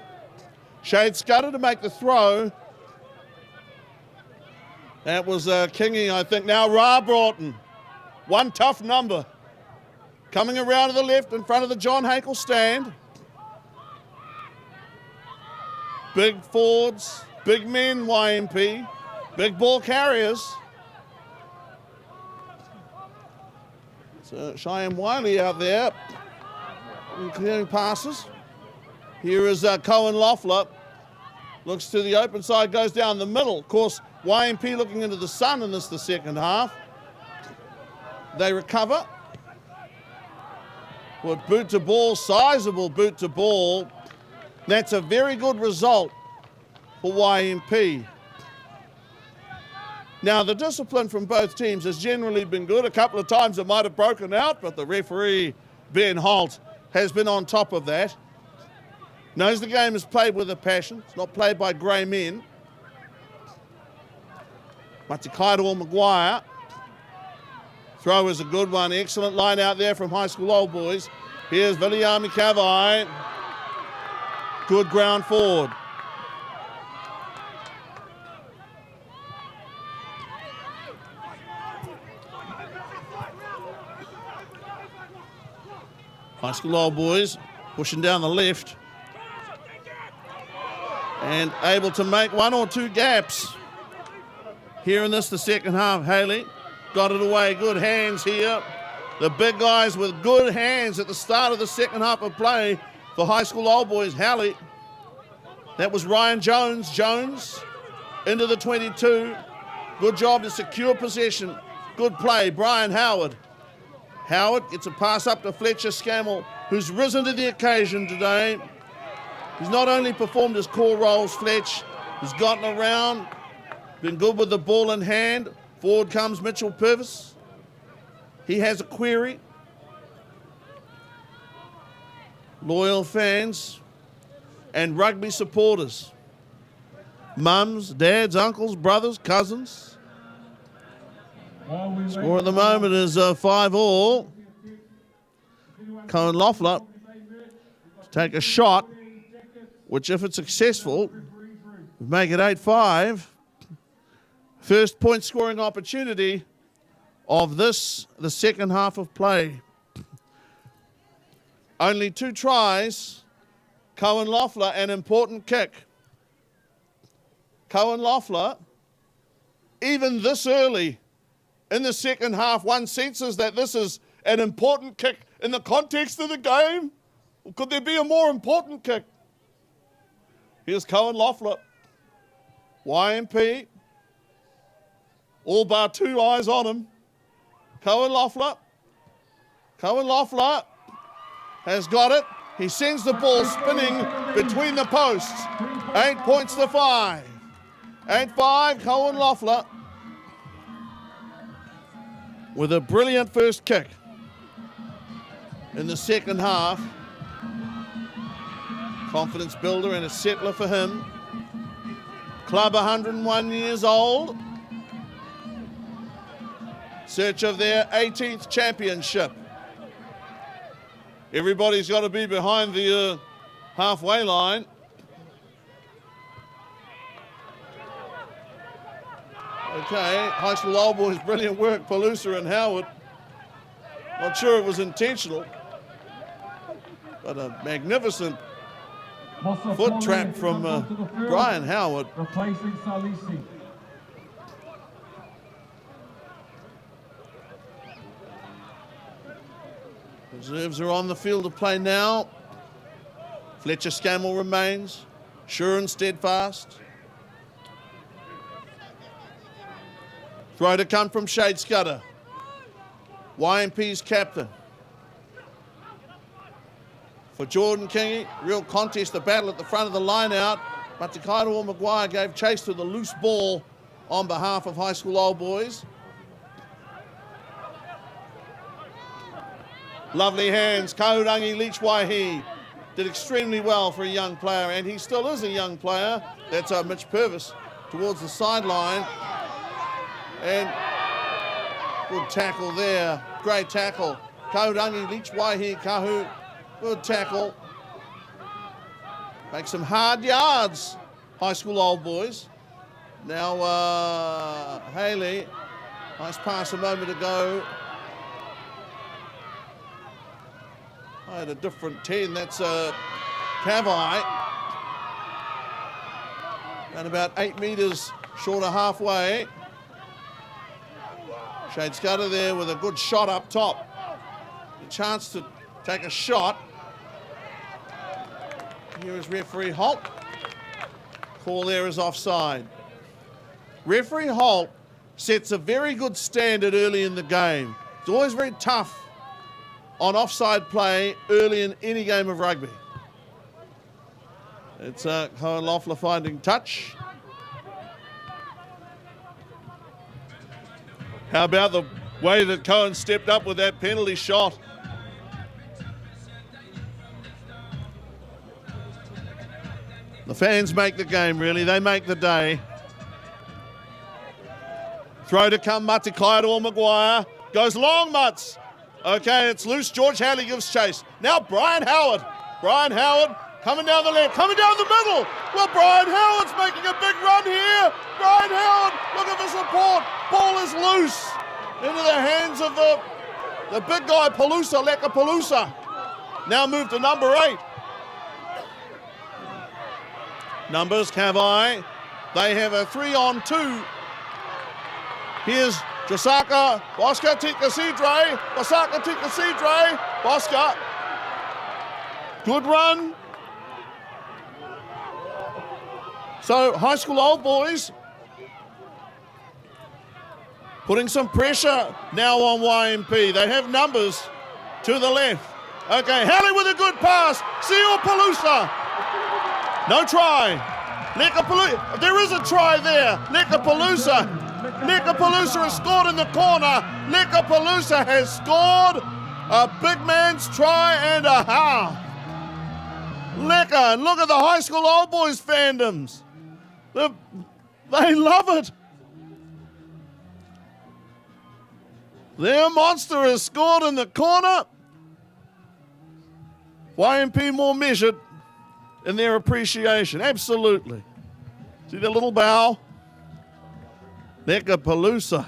Shade Scudder to make the throw. That was Kingy, I think. Now Ra Broughton. One tough number. Coming around to the left in front of the John Hakel stand. Big forwards, big men, YMP. Big ball carriers. So Cheyenne Wiley out there clearing passes. Here is Cohen Loeffler. Looks to the open side, goes down the middle. Of course, YMP looking into the sun in this the second half. They recover. With boot to ball, sizable boot to ball. That's a very good result for YMP. Now, the discipline from both teams has generally been good. A couple of times it might have broken out, but the referee, Ben Holt, has been on top of that. Knows the game is played with a passion. It's not played by grey men. Matikaito Maguire. Throw is a good one. Excellent line out there from High School Old Boys. Here's Viliami Kavai. Good ground forward. High School Old Boys pushing down the left and able to make one or two gaps. Here in this, the second half, Haley got it away. Good hands here. The big guys with good hands at the start of the second half of play for High School Old Boys. Haley, that was Ryan Jones. Jones into the 22. Good job to secure possession. Good play, Brian Howard. Howard gets a pass up to Fletcher Scammell, who's risen to the occasion today. He's not only performed his core roles, Fletch, he's gotten around, been good with the ball in hand. Forward comes Mitchell Purvis. He has a query. Loyal fans and rugby supporters, mums, dads, uncles, brothers, cousins. Score at the moment is 5-all. Cohen Loeffler to take a shot, which if it's successful, would make it 8-5. First point scoring opportunity of the second half of play. Only 2 tries. Cohen Loeffler, an important kick. Cohen Loeffler, even this early in the second half, one senses that this is an important kick in the context of the game. Or could there be a more important kick? Here's Cohen Loeffler. YMP. All bar 2 eyes on him. Cohen Loeffler. Cohen Loeffler has got it. He sends the ball spinning between the posts. 8 points to 5. 8-5, Cohen Loeffler with a brilliant first kick in the second half. Confidence builder and a settler for him. Club 101 years old. Search of their 18th championship. Everybody's got to be behind the halfway line. Okay, High School Old Boys, brilliant work, Palusa and Howard. Not sure it was intentional, but a magnificent foot trap from Brian Howard. Replacing Salisi. Reserves are on the field of play now. Fletcher Scammell remains, sure and steadfast. Throw to come from Shade Scudder. YMP's captain. For Jordan Kingy, real contest, the battle at the front of the line out. But Matikaito Maguire gave chase to the loose ball on behalf of High School Old Boys. Lovely hands, Kaurangi Leachwaihi did extremely well for a young player, and he still is a young player. That's Mitch Purvis towards the sideline. And good tackle there, great tackle. Kaurangi Leachwaihi Kahu, good tackle. Make some hard yards, High School Old Boys. Now Haley, nice pass a moment ago. I had a different 10, that's Kavai. And about 8 metres short of halfway. Shade Scudder there with a good shot up top. A chance to take a shot. Here is referee Holt. Call there is offside. Referee Holt sets a very good standard early in the game. It's always very tough on offside play early in any game of rugby. It's Cohen Loeffler finding touch. How about the way that Cohen stepped up with that penalty shot? The fans make the game, really. They make the day. Throw to come, Matikaito or Maguire. Goes long, Mutts. Okay, it's loose. George Halley gives chase. Now Brian Howard. Brian Howard coming down the left, coming down the middle. Well, Brian Howard's making a big run here. Brian Howard, look at the support. Ball is loose into the hands of the big guy, Palusa, Leka Palusa. Now moved to number 8. Numbers, Kavai. They have a 3-on-2. Here's Jasaka, Bosca, Tika Sidre, Basaka, Tika Sidre, Bosca. Good run. So, high school old boys putting some pressure now on YMP. They have numbers to the left. Okay, Halley with a good pass. Sio Palusa. No try. There is a try there. Lekapalooza. Lekapalooza has scored in the corner. Lekapalooza has scored a big man's try and a half. Leka, and look at the high school old boys fandoms. They love it. Their monster has scored in the corner. YMP more measured in their appreciation, absolutely. See the little bow? Lekapalooza.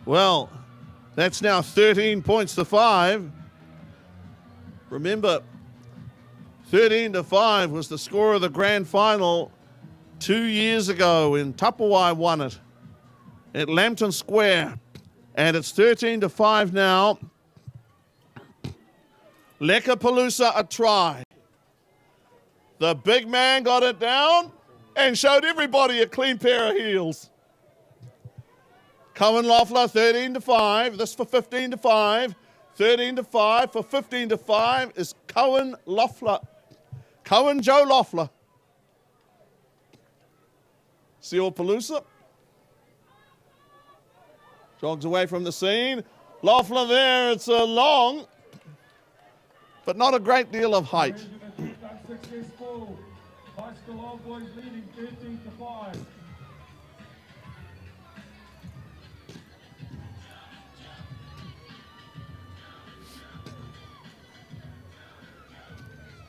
Well, that's now 13 points to 5. Remember, 13-5 was the score of the grand final 2 years ago when Tapawai won it at Lambton Square. And it's 13-5 now. Lekapalooza a try. The big man got it down and showed everybody a clean pair of heels. Cohen Loeffler, 13-5. This for 15-5. 13-5 for 15-5 is Cohen Loeffler. Cohen Joe Loeffler. Palooza jogs away from the scene. Loeffler there, it's a long, but not a great deal of height. Successful. High school old boys leading 13-5.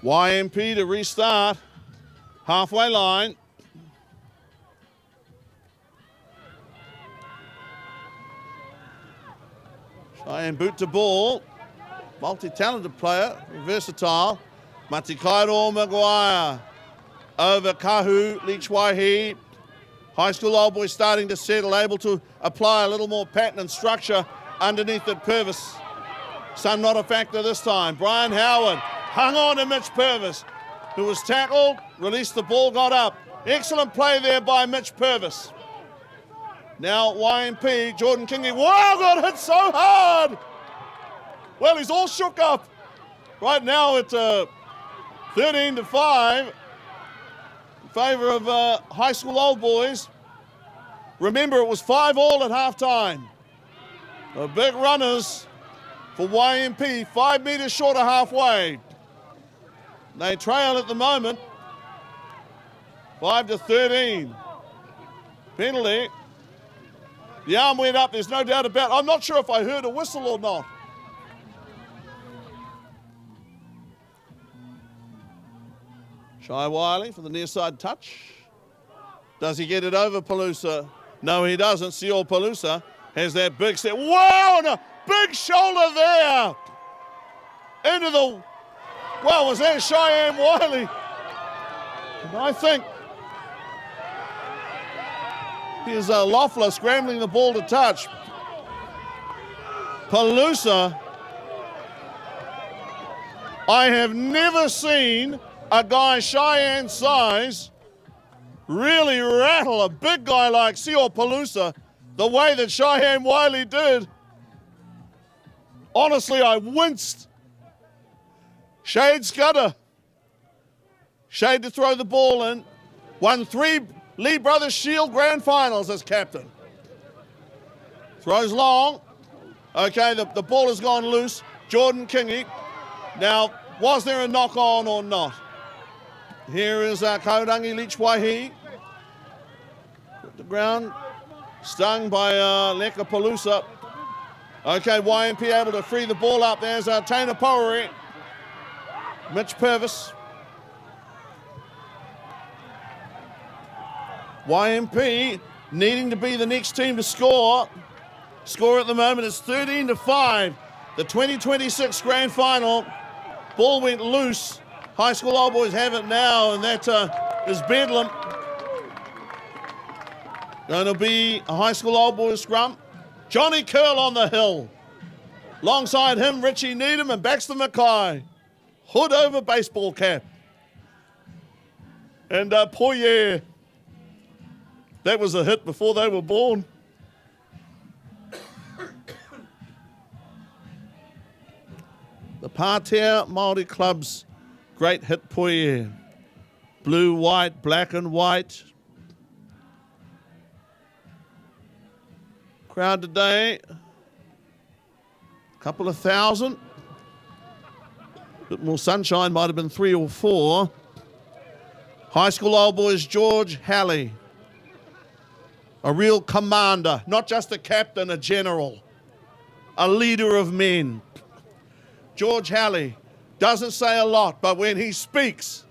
YMP to restart. Halfway line. Cheyenne boot to ball. Multi-talented player, versatile. Matikairo Maguire over Kahu Leachwaihi. High school old boys starting to settle, able to apply a little more pattern and structure underneath at Purvis. Sun not a factor this time. Brian Howard hung on to Mitch Purvis, who was tackled, released the ball, got up. Excellent play there by Mitch Purvis. Now YMP, Jordan Kingley, wow, got hit so hard. Well, he's all shook up. Right now it's 13-5 in favour of high school old boys. Remember, it was 5-all at halftime. The big runners for YMP, 5 metres short of halfway. They trail at the moment, 5-13. Penalty. The arm went up, there's no doubt about it. I'm not sure if I heard a whistle or not. Shai Wiley for the near side touch. Does he get it over Palusa? No, he doesn't. Sio Palusa has that big step. Wow, and a big shoulder there. Into the, well, was that Cheyenne Wiley? And I think here's Loeffler scrambling the ball to touch. Palusa, I have never seen a guy Cheyenne's size really rattle a big guy like Sio Palusa the way that Cheyenne Wiley did. Honestly, I winced. Shade Scudder. Shade to throw the ball in. Won 3 Lee Brothers Shield Grand Finals as captain. Throws long. Okay, the ball has gone loose. Jordan Kingy. Now, was there a knock on or not? Here is Kaurangi Leachwaihi. Put the ground. Stung by Leka Palusa. Okay, YMP able to free the ball up. There's Taina Poweri. Mitch Purvis. YMP needing to be the next team to score. Score at the moment is 13-5. The 2026 Grand Final. Ball went loose. High School Old Boys have it now, and that is Bedlam. Going to be a High School Old Boys scrum. Johnny Curl on the hill. Alongside him, Richie Needham and Baxter Mackay. Hood over baseball cap. And Poirier. That was a hit before they were born. The Pātea Māori Club's great hit Poirier. Blue, white, black and white. Crowd today, a couple of thousand. Bit more sunshine, might have been 3 or 4. High School Old Boys George Halley. A real commander, not just a captain, a general. A leader of men. George Halley doesn't say a lot, but when he speaks,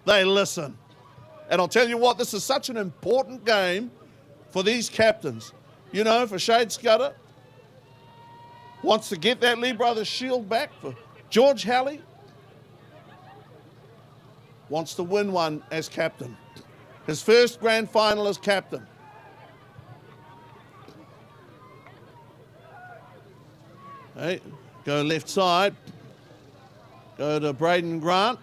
they listen. And I'll tell you what, this is such an important game for these captains. You know, for Shade Scudder, wants to get that Lee Brothers shield back. For George Halley, wants to win one as captain. His first grand final as captain. Hey, go left side. Go to Braden Grant.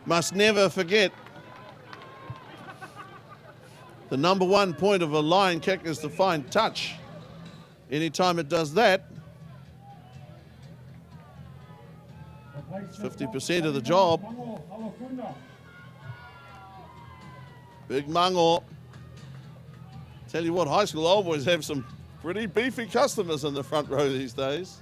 Must never forget, the number one point of a line kick is to find touch. Anytime it does that, it's 50% of the job. Big Mango. Tell you what, High School Old Boys have some pretty beefy customers in the front row these days.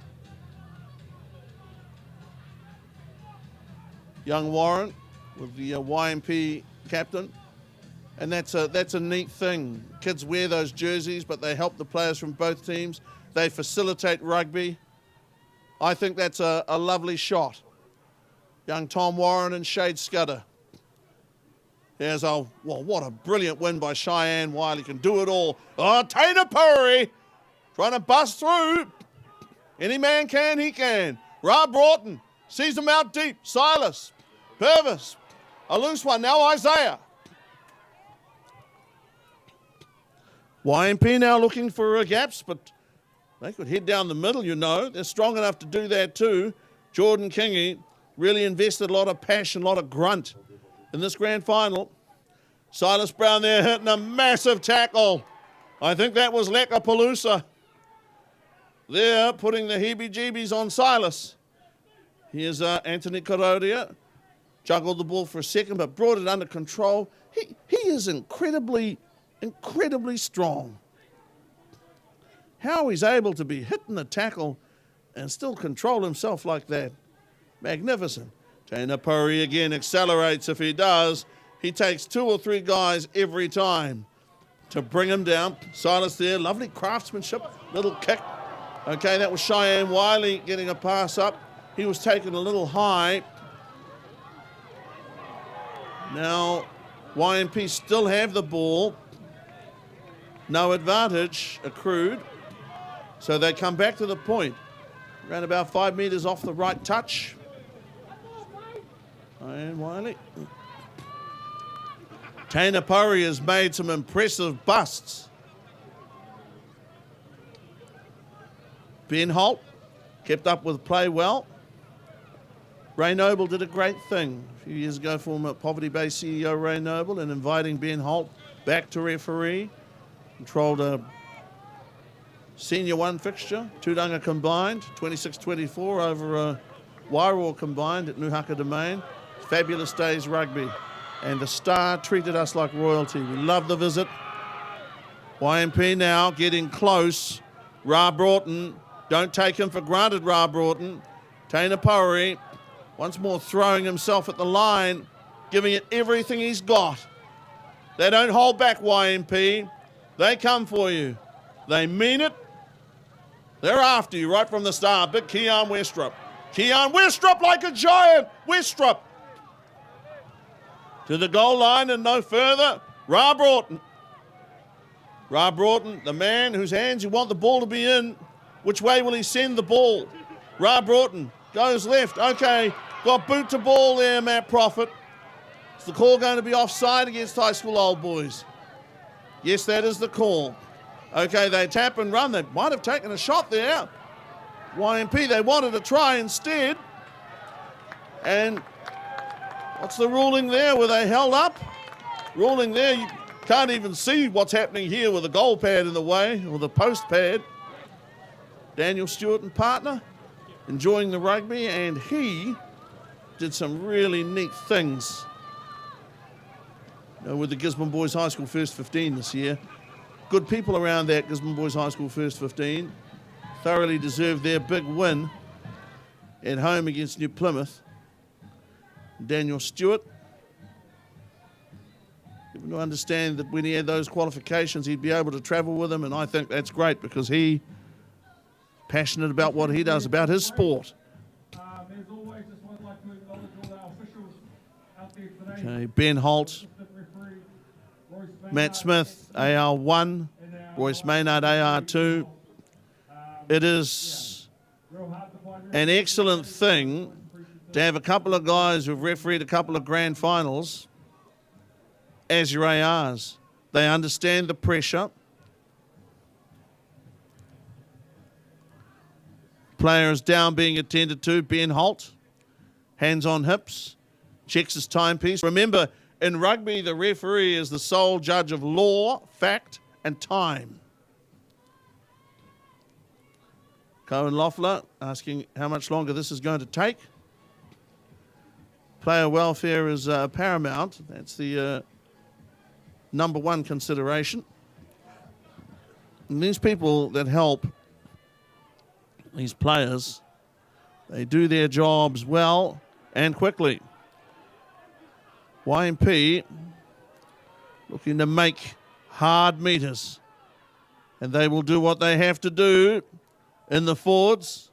Young Warren with the YMP captain. And that's a neat thing. Kids wear those jerseys, but they help the players from both teams. They facilitate rugby. I think that's a lovely shot. Young Tom Warren and Shade Scudder. There's what a brilliant win by Cheyenne Wiley. Can do it all. Oh, Taina Poweri trying to bust through. Any man can, he can. Ra Broughton sees him out deep. Silas, Purvis, a loose one. Now Isaiah. YMP now looking for gaps, but they could head down the middle, you know. They're strong enough to do that too. Jordan Kingy really invested a lot of passion, a lot of grunt in this grand final. Silas Brown there hitting a massive tackle. I think that was Leka Palusa. There, putting the heebie-jeebies on Silas. Here's Anthony Karodia. Juggled the ball for a second, but brought it under control. He is incredibly strong. How he's able to be hitting the tackle and still control himself like that. Magnificent. Taina Poweri again accelerates if he does. He takes 2 or 3 guys every time to bring him down. Silas there, lovely craftsmanship, little kick. Okay, that was Cheyenne Wiley getting a pass up. He was taken a little high. Now, YMP still have the ball. No advantage accrued. So they come back to the point. Around about 5 metres off the right touch. And Wiley. Taina Poweri has made some impressive busts. Ben Holt kept up with play well. Ray Noble did a great thing a few years ago, former Poverty Bay CEO Ray Noble, in inviting Ben Holt back to referee. Controlled a Senior 1 fixture, Tudunga combined, 26-24 over Wairoa combined at Nuhaka Domain. Fabulous days rugby. And the Star treated us like royalty. We loved the visit. YMP now getting close. Ra Broughton, don't take him for granted, Ra Broughton. Taina Pori, once more throwing himself at the line, giving it everything he's got. They don't hold back, YMP. They come for you. They mean it. They're after you right from the start. Big Keon Westrup. Keon Westrup like a giant. Westrup to the goal line and no further. Ra Broughton. Ra Broughton, the man whose hands you want the ball to be in. Which way will he send the ball? Ra Broughton goes left. Okay, got boot to ball there, Matt Prophet. Is the call going to be offside against High School Old Boys? Yes, that is the call. Okay, they tap and run. They might have taken a shot there. YMP, they wanted to try instead. And what's the ruling there? Were they held up? Ruling there, you can't even see what's happening here with the goal pad in the way, or the post pad. Daniel Stewart and partner enjoying the rugby, and he did some really neat things with the Gisborne Boys High School First 15 this year. Good people around that Gisborne Boys High School First 15 thoroughly deserved their big win at home against New Plymouth. Daniel Stewart, given to understand that when he had those qualifications he'd be able to travel with them, and I think that's great because he passionate about what he does, about his sport. There's always just one like to acknowledge all our officials out there today. Okay, Ben Holt, Matt Smith, AR1, Royce Maynard, AR2. It is an excellent thing to have a couple of guys who've refereed a couple of grand finals as your ARs. They understand the pressure. Players down being attended to. Ben Holt, hands on hips, checks his timepiece. Remember, in rugby, the referee is the sole judge of law, fact, and time. Cohen Loeffler asking how much longer this is going to take. Player welfare is paramount. That's the number one consideration. And these people that help these players, they do their jobs well and quickly. YMP looking to make hard meters, and they will do what they have to do in the forwards.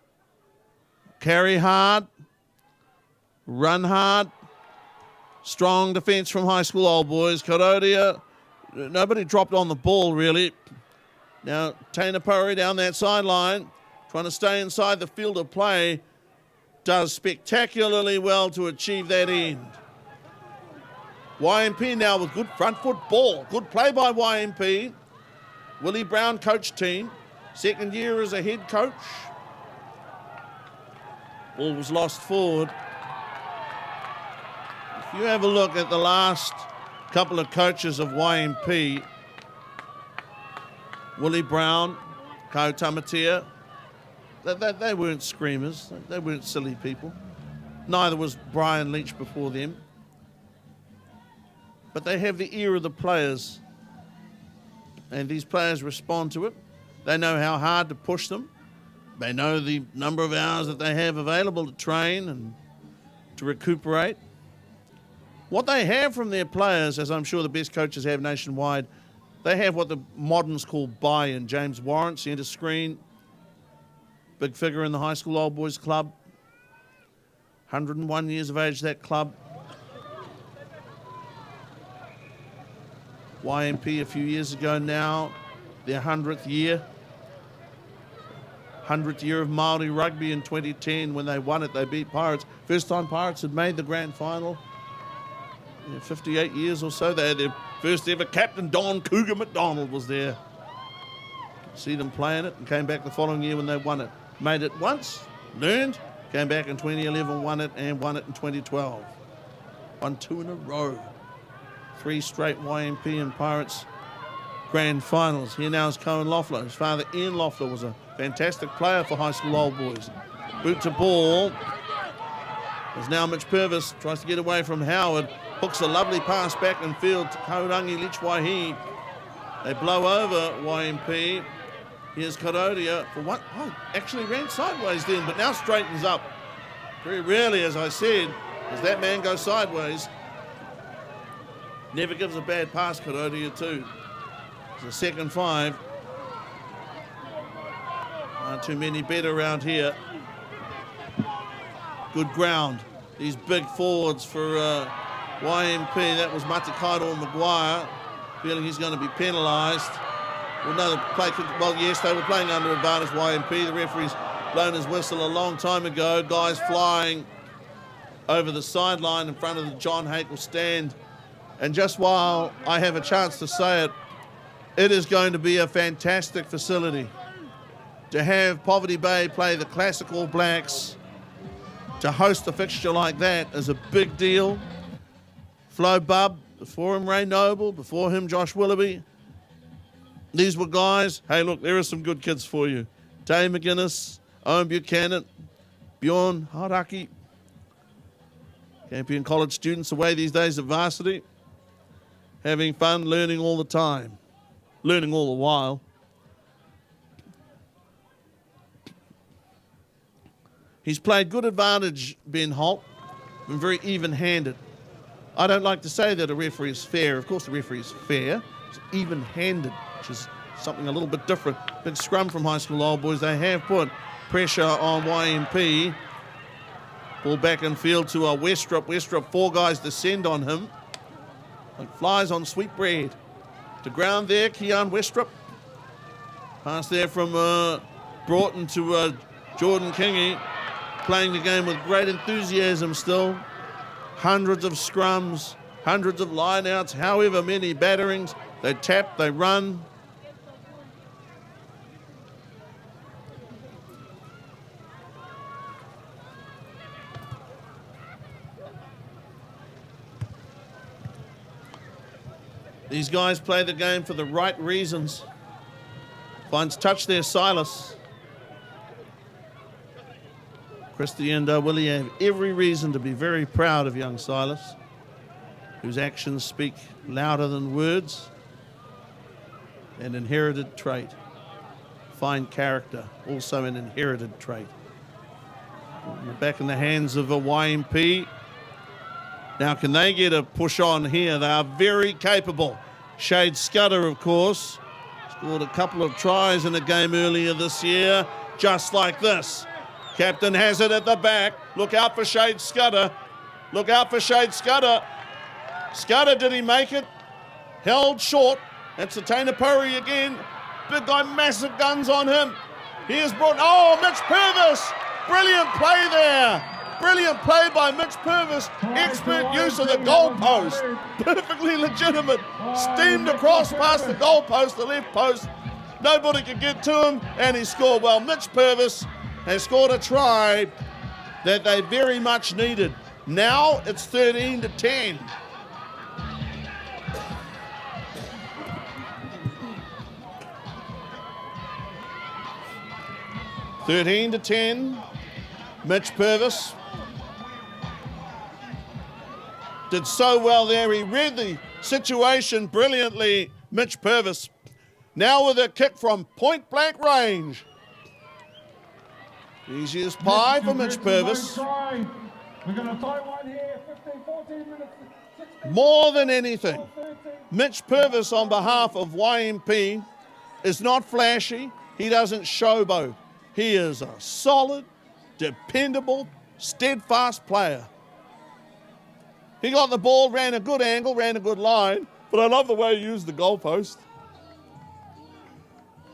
Carry hard, run hard, strong defence from High School Old Boys. Karodia, nobody dropped on the ball really. Now Taina Puri down that sideline, trying to stay inside the field of play, does spectacularly well to achieve that end. YMP now with good front foot ball. Good play by YMP. Willie Brown coach team. Second year as a head coach. Ball was lost forward. If you have a look at the last couple of coaches of YMP, Willie Brown, Ko Tamatea, they weren't screamers. They weren't silly people. Neither was Brian Leach before them. But they have the ear of the players, and these players respond to it. They know how hard to push them. They know the number of hours that they have available to train and to recuperate. What they have from their players, as I'm sure the best coaches have nationwide, they have what the moderns call buy-in. James Warrant, centre screen, big figure in the High School Old Boys Club. 101 years of age, that club. YMP a few years ago now, their 100th year. 100th year of Māori rugby in 2010 when they won it. They beat Pirates. First time Pirates had made the grand final. 58 years or so. They had their first ever captain, Don Cougar McDonald, was there. See them playing it and came back the following year when they won it. Made it once, learned, came back in 2011, won it, and won it in 2012. Won 2 in a row. 3 straight YMP and Pirates grand finals. Here now is Cohen Loeffler. His father, Ian Loeffler, was a fantastic player for High School Old Boys. Boot to ball. There's now Mitch Purvis, tries to get away from Howard. Hooks a lovely pass back in field to Kaurangi Lichwaihi. They blow over YMP. Here's Karodia for one. Oh, actually ran sideways then, but now straightens up. Very rarely, as I said, does that man go sideways. Never gives a bad pass, Karodia too. It's a second 5. Aren't too many better around here. Good ground. These big forwards for YMP. That was Matakaito Maguire. Feeling he's going to be penalised. Another play. Well, yes, they were playing under advantage, YMP. The referee's blown his whistle a long time ago. Guys flying over the sideline in front of the John Hakel stand. And just while I have a chance to say it, it is going to be a fantastic facility. To have Poverty Bay play the classic All Blacks, to host a fixture like that is a big deal. Flo Bub, before him Ray Noble, before him Josh Willoughby. These were guys, hey look, there are some good kids for you. Dave McGuinness, Owen Buchanan, Bjorn Haraki. Campion college students away these days at varsity. Having fun, learning all the time. Learning all the while. He's played good advantage, Ben Holt, been very even-handed. I don't like to say that a referee is fair. Of course the referee is fair. It's even-handed, which is something a little bit different. Big scrum from High School Old Boys. They have put pressure on YMP. Ball back in field to Westrup. Westrup, 4 guys descend on him. Like flies on sweetbread. To ground there, Keon Westrup. Pass there from Broughton to Jordan Kingy. Playing the game with great enthusiasm still. Hundreds of scrums, hundreds of line-outs, however many batterings. They tap, they run. These guys play the game for the right reasons. Finds touch there, Silas. Christy and Willie have every reason to be very proud of young Silas, whose actions speak louder than words. An inherited trait. Fine character, also an inherited trait. Back in the hands of a YMP. Now, can they get a push on here? They are very capable. Shade Scudder, of course, scored a couple of tries in a game earlier this year, just like this. Captain has it at the back. Look out for Shade Scudder. Look out for Shade Scudder. Scudder, did he make it? Held short. That's Satana Puri again. Big guy, massive guns on him. Here's brought. Oh, Mitch Purvis. Brilliant play there. Brilliant play by Mitch Purvis. Expert use of the goalpost. Perfectly legitimate. Steamed across past the goalpost, the left post. Nobody could get to him, and he scored. Well, Mitch Purvis has scored a try that they very much needed. Now it's 13-10. Mitch Purvis did so well there. He read the situation brilliantly, Mitch Purvis. Now with a kick from point-blank range. Easy as pie for Mitch Purvis. We're going to throw one here, 15, 14 minutes. 16, More than anything, Mitch Purvis on behalf of YMP is not flashy. He doesn't showboat. He is a solid, dependable, steadfast player. He got the ball, ran a good angle, ran a good line, but I love the way he used the goalpost.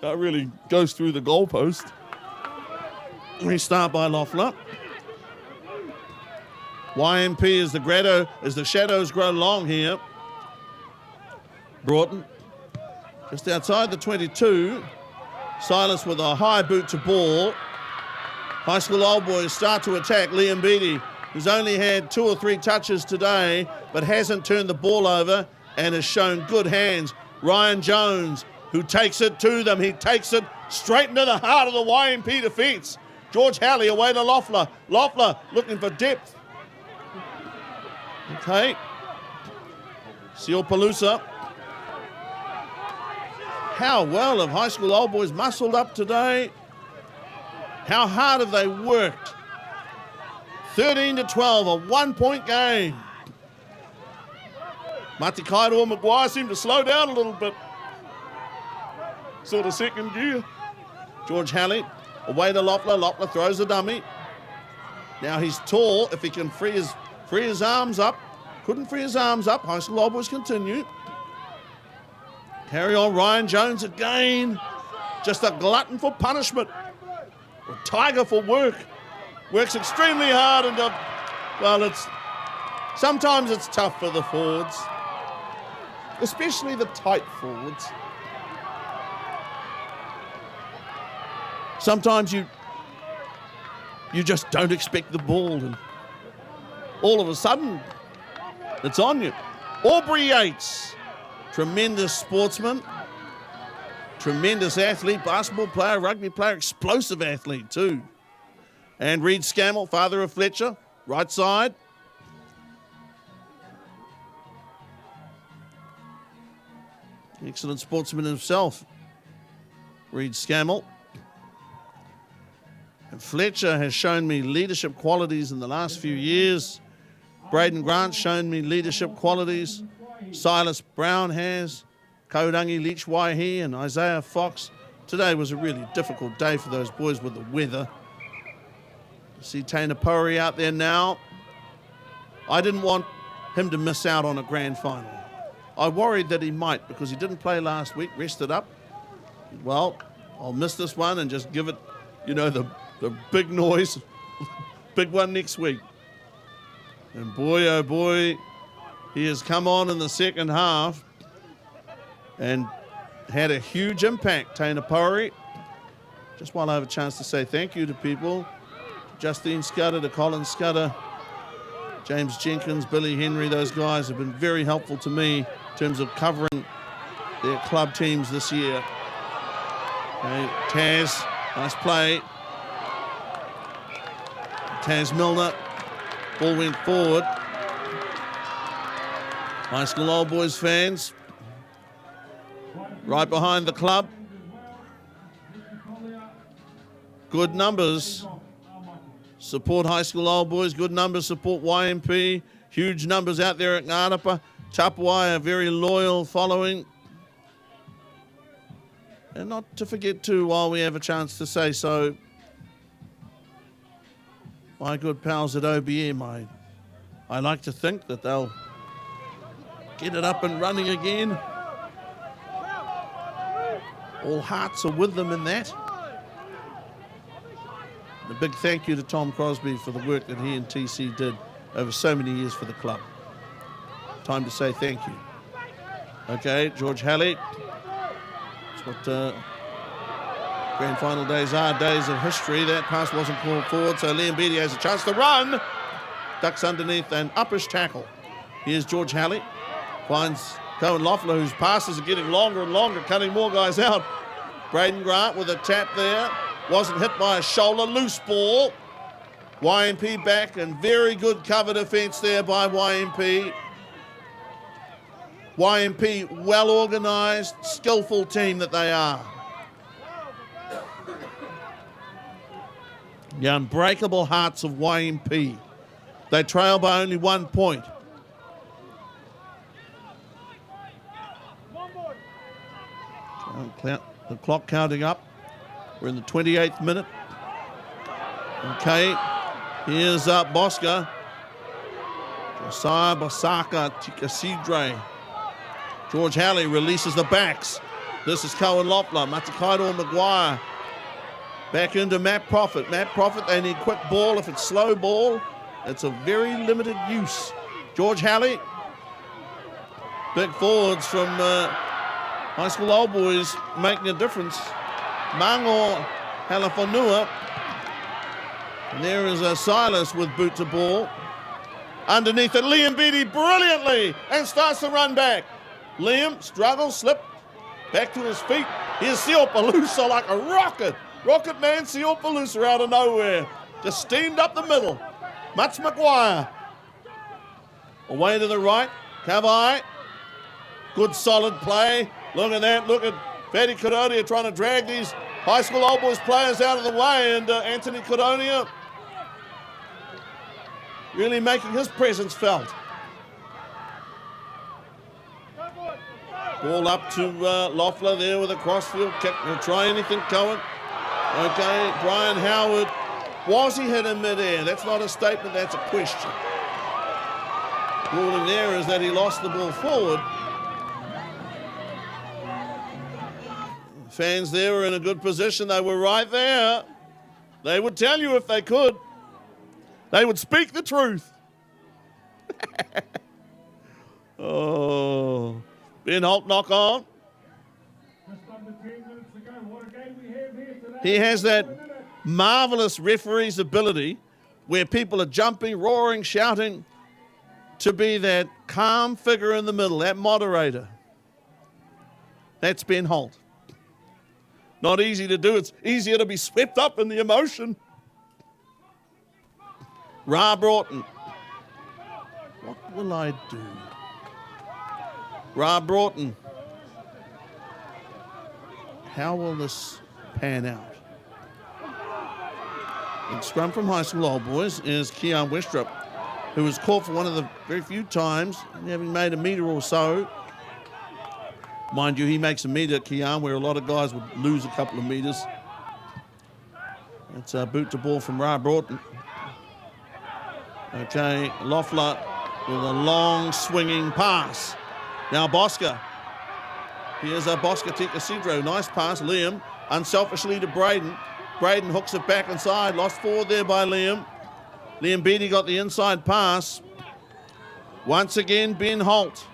That really goes through the goalpost. Restart by Loeffler. YMP as the shadows grow long here. Broughton just outside the 22. Silas with a high boot to ball. High School Old Boys start to attack. Liam Beattie, who's only had 2 or 3 touches today, but hasn't turned the ball over and has shown good hands. Ryan Jones, who takes it to them. He takes it straight into the heart of the YMP defence. George Halley away to Loeffler. Loeffler looking for depth. Okay. Seal Palooza. How well have high school old boys muscled up today? How hard have they worked? 13-12, a 1-point game. Mati Kaidoa Maguire seemed to slow down a little bit. Sort of second gear. George Halley away to Loeffler. Loeffler throws a dummy. Now he's tall. If he can free his arms up. Couldn't free his arms up. High school old boys continue. Carry on. Ryan Jones again. Just a glutton for punishment. A tiger for work. Works extremely hard and well, sometimes it's tough for the forwards, especially the tight forwards. Sometimes you just don't expect the ball and all of a sudden it's on you. Aubrey Yates, tremendous sportsman, tremendous athlete, basketball player, rugby player, explosive athlete too. And Reed Scammell, father of Fletcher, right side. Excellent sportsman himself, Reed Scammell. And Fletcher has shown me leadership qualities in the last few years. Braden Grant's shown me leadership qualities. Silas Brown has. Kaurangi Leach Waihi and Isaiah Fox. Today was a really difficult day for those boys with the weather. See Taina Pori out there now. I didn't want him to miss out on a grand final. I worried that he might because he didn't play last week, rested up. Well, I'll miss this one and just give it, the big noise, big one next week. And boy, oh boy, he has come on in the second half and had a huge impact, Taina Pori. Just while I have a chance to say thank you to people, Justine Scudder, to Colin Scudder, James Jenkins, Billy Henry, those guys have been very helpful to me in terms of covering their club teams this year. Okay, Taz, nice play. Taz Milner, ball went forward. High school old boys fans, right behind the club. Good numbers. Support high school old boys. Good numbers support YMP. Huge numbers out there at Ngarapa. Tapawai, a very loyal following. And not to forget too, while we have a chance to say so, my good pals at OBM, I like to think that they'll get it up and running again. All hearts are with them in that. A big thank you to Tom Crosby for the work that he and TC did over so many years for the club. Time to say thank you. Okay, George Halley. That's what grand final days are, days of history. That pass wasn't called forward, so Liam Beattie has a chance to run. Ducks underneath and uppish tackle. Here's George Halley. Finds Cohen Loeffler, whose passes are getting longer and longer, cutting more guys out. Braden Grant with a tap there. Wasn't hit by a shoulder, loose ball. YMP back and very good cover defence there by YMP. YMP, well organised, skillful team that they are. The unbreakable hearts of YMP. They trail by only 1 point. The clock counting up. We're in the 28th minute. Okay, here's Bosca. Josiah Basaka Tikasidre. George Halley releases the backs. This is Cohen Loeffler. Matakaido Maguire. Back into Matt Profit. Matt Profit, they need quick ball. If it's slow ball, it's a very limited use. George Halley. Big forwards from high school old boys making a difference. Mango Halafanua. And there is Silas with boot to ball. Underneath it, Liam Beattie brilliantly and starts to run back. Liam struggles, slip back to his feet. Here's Siopaloosa like a rocket. Rocket man Siopaloosa out of nowhere. Just steamed up the middle. Mats Maguire. Away to the right. Kavai. Good solid play. Look at that. Look at Fatty Coronia trying to drag these high school old boys players out of the way, and Anthony Coronia really making his presence felt. Ball up to Loeffler there with a crossfield kick. He'll try anything, Cohen. Okay, Brian Howard. Was he hit in midair? That's not a statement, that's a question. Ruling there is that he lost the ball forward. Fans there were in a good position. They were right there. They would tell you if they could. They would speak the truth. Oh, Ben Holt knock on. Just under 10 minutes to go. What a game we have here today. He has that marvelous referee's ability where people are jumping, roaring, shouting, to be that calm figure in the middle, that moderator. That's Ben Holt. Not easy to do. It's easier to be swept up in the emotion. Ra Broughton. What will I do? Ra Broughton. How will this pan out? In scrum from high school old boys is Keon Westrup, who was caught for one of the very few times, having made a metre or so. Mind you, he makes a metre, Keon, where a lot of guys would lose a couple of metres. That's a boot to ball from Ra Broughton. Okay, Loeffler with a long swinging pass. Now Bosca. Here's a Bosca Tekasidro. Nice pass. Liam unselfishly to Braden. Braden hooks it back inside. Lost forward there by Liam. Liam Beattie got the inside pass. Once again, Ben Holt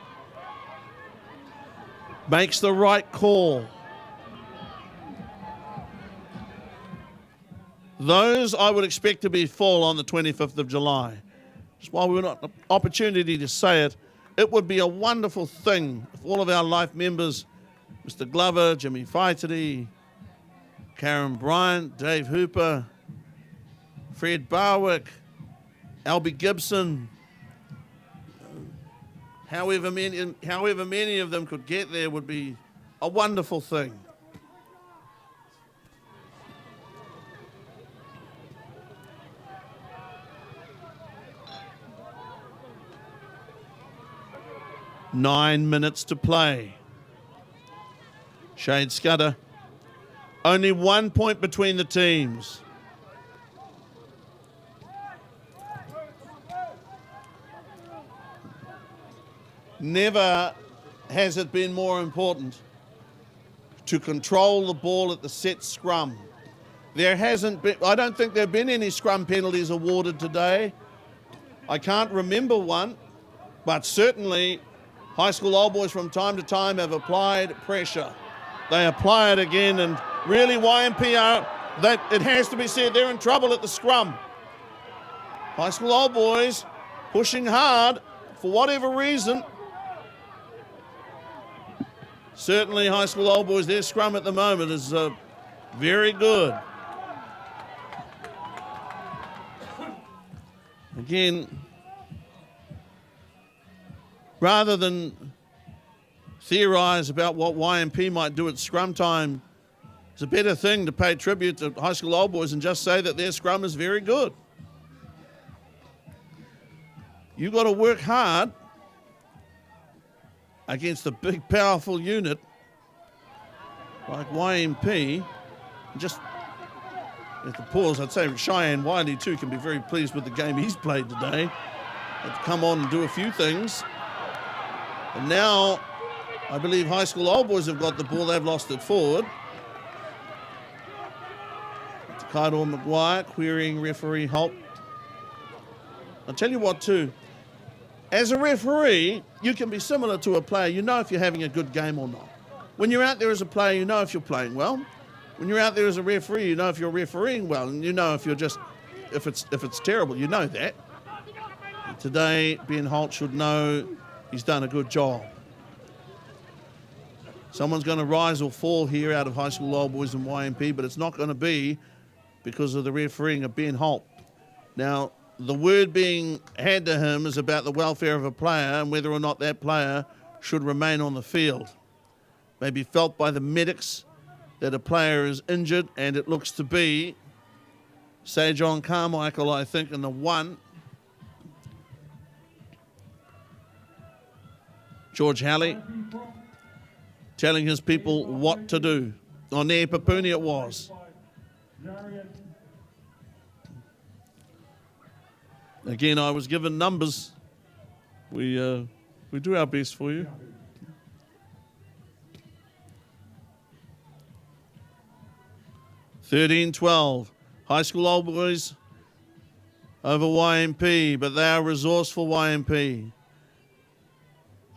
makes the right call. Those I would expect to be full on the 25th of July. Just while we're not an opportunity to say it, it would be a wonderful thing if all of our life members, Mr. Glover, Jimmy Faititi, Karen Bryant, Dave Hooper, Fred Barwick, Albie Gibson, however many of them could get there would be a wonderful thing. Nine minutes to play. Shade Scudder. Only 1 point between the teams. Never has it been more important to control the ball at the set scrum. There hasn't been, I don't think there have been any scrum penalties awarded today. I can't remember one, but certainly high school old boys from time to time have applied pressure. They apply it again, and really YMP are, that it has to be said, they're in trouble at the scrum. High school old boys pushing hard for whatever reason. Certainly high school old boys, their scrum at the moment is very good. Again, rather than theorise about what YMP might do at scrum time, it's a better thing to pay tribute to high school old boys and just say that their scrum is very good. You've got to work hard against a big, powerful unit like YMP. Just at the pause, I'd say Cheyenne Wiley too can be very pleased with the game he's played today. Had to come on and do a few things. And now, I believe high school old boys have got the ball. They've lost it forward. Kaido McGuire querying referee Holt. I'll tell you what too. As a referee, you can be similar to a player. You know if you're having a good game or not. When you're out there as a player, you know if you're playing well. When you're out there as a referee, you know if you're refereeing well, and you know if you're just if it's terrible. You know that. And today, Ben Holt should know he's done a good job. Someone's going to rise or fall here out of high school old boys and YMP, but it's not going to be because of the refereeing of Ben Holt. Now, the word being had to him is about the welfare of a player and whether or not that player should remain on the field. maybe felt by the medics that a player is injured, and it looks to be John Carmichael, I think, in the 1. George Halley telling his people what to do. On there, Papuni it was. Again, I was given numbers. We do our best for you. (13-12). High school old boys over YMP, but they are resourceful YMP.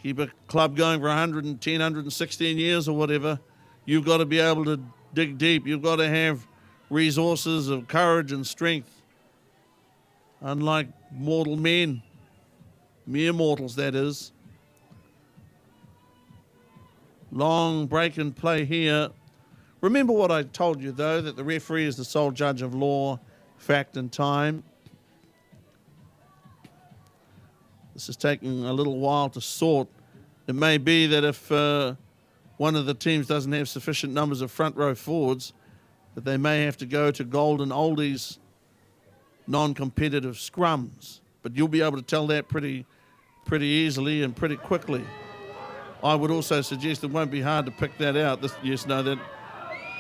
Keep a club going for 110, 116 years or whatever. You've got to be able to dig deep. You've got to have resources of courage and strength. Unlike mortal men, mere mortals that is. Long break and play here. Remember what I told you, though, that the referee is the sole judge of law, fact and time. This is taking a little while to sort. It may be that if one of the teams doesn't have sufficient numbers of front row forwards, that they may have to go to golden oldies non-competitive scrums. But you'll be able to tell that pretty easily and pretty quickly. I would also suggest it won't be hard to pick that out.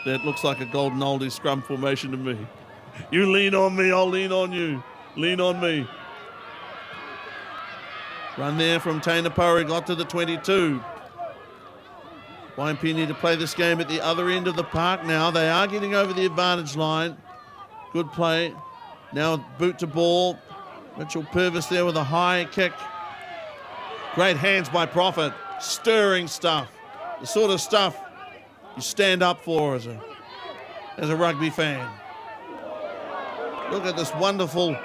That looks like a golden oldie scrum formation to me. You lean on me, I'll lean on you. Lean on me. Run there from Tainapuri, got to the 22. YMP need to play this game at the other end of the park now. They are getting over the advantage line. Good play. Now boot to ball. Mitchell Purvis there with a high kick. Great hands by Prophet. Stirring stuff. The sort of stuff you stand up for as a rugby fan. Look at this wonderful.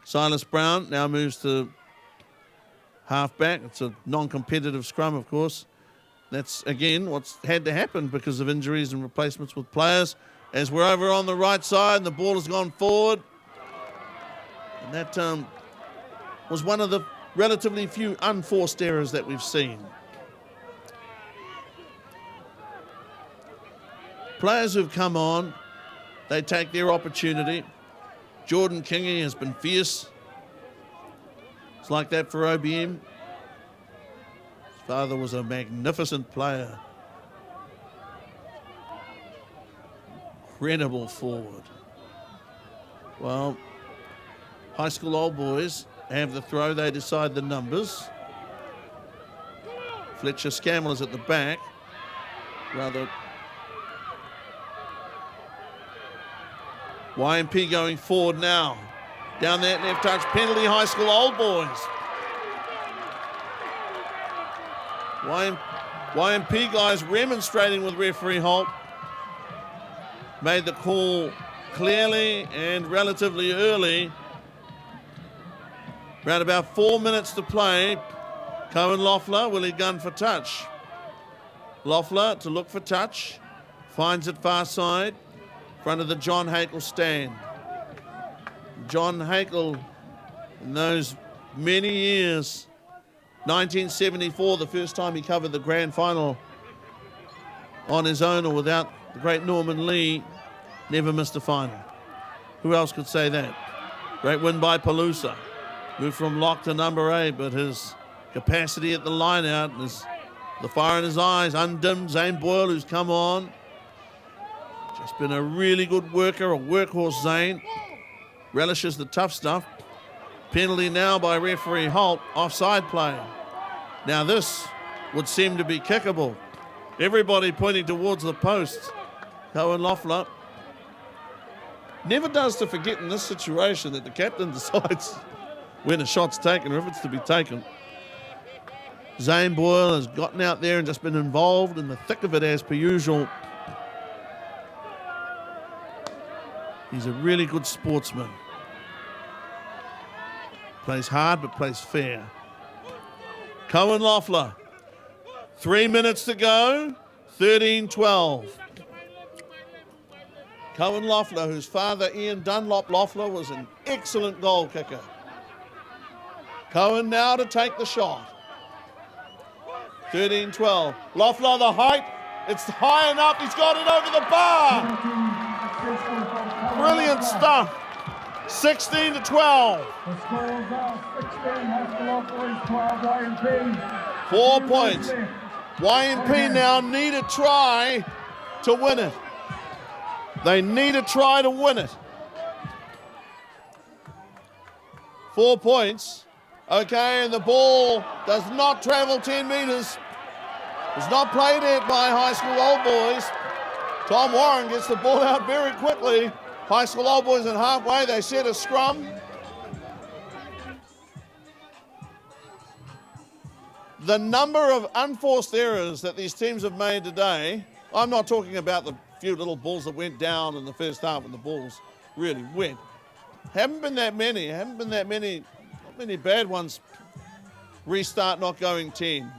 Silas Brown now moves to halfback. It's a non-competitive scrum, of course. That's, again, what's had to happen because of injuries and replacements with players. As we're over on the right side and the ball has gone forward. And that was one of the relatively few unforced errors that we've seen. Players who've come on, they take their opportunity. Jordan Kingy has been fierce. It's like that for OBM. His father was a magnificent player. Incredible forward. Well, high school old boys have the throw. They decide the numbers. Fletcher Scammell is at the back. Rather, YMP going forward now. Down that left touch, penalty, high school old boys. YMP guys remonstrating with referee Holt. Made the call clearly and relatively early. Around about 4 minutes to play. Cohen Loeffler, will he gun for touch? Loeffler to look for touch. Finds it far side. Front of the John Hakel stand. John Hakel, in those many years, 1974, the first time he covered the grand final on his own or without the great Norman Lee, never missed a final. Who else could say that? Great win by Palusa. Moved from lock to number 8, but his capacity at the line out, the fire in his eyes, undimmed. Zane Boyle, who's come on. Just been a really good worker, a workhorse Zane. Relishes the tough stuff. Penalty now by referee Holt, offside play. Now this would seem to be kickable. Everybody pointing towards the post. Cohen Loeffler never does to forget in this situation that the captain decides when a shot's taken or if it's to be taken. Zane Boyle has gotten out there and just been involved in the thick of it as per usual. He's a really good sportsman. Plays hard but plays fair. Cohen Loeffler. 3 minutes to go. 13-12. Cohen Loeffler, whose father Ian Dunlop Loeffler was an excellent goal kicker. Cohen now to take the shot. 13-12. Loeffler, the height. It's high enough. He's got it over the bar. Brilliant stuff. 16-12. The scores are 16, Haskell Boys 12, YMP. 4 points. YMP now need a try to win it. They need a try to win it. 4 points. Okay, and the ball does not travel 10 metres. It's not played yet by High School Old Boys. Tom Warren gets the ball out very quickly. High School Old Boys at halfway, they set a scrum. The number of unforced errors that these teams have made today, I'm not talking about the few little balls that went down in the first half when the balls really went. Haven't been that many, not many bad ones. Restart not going 10,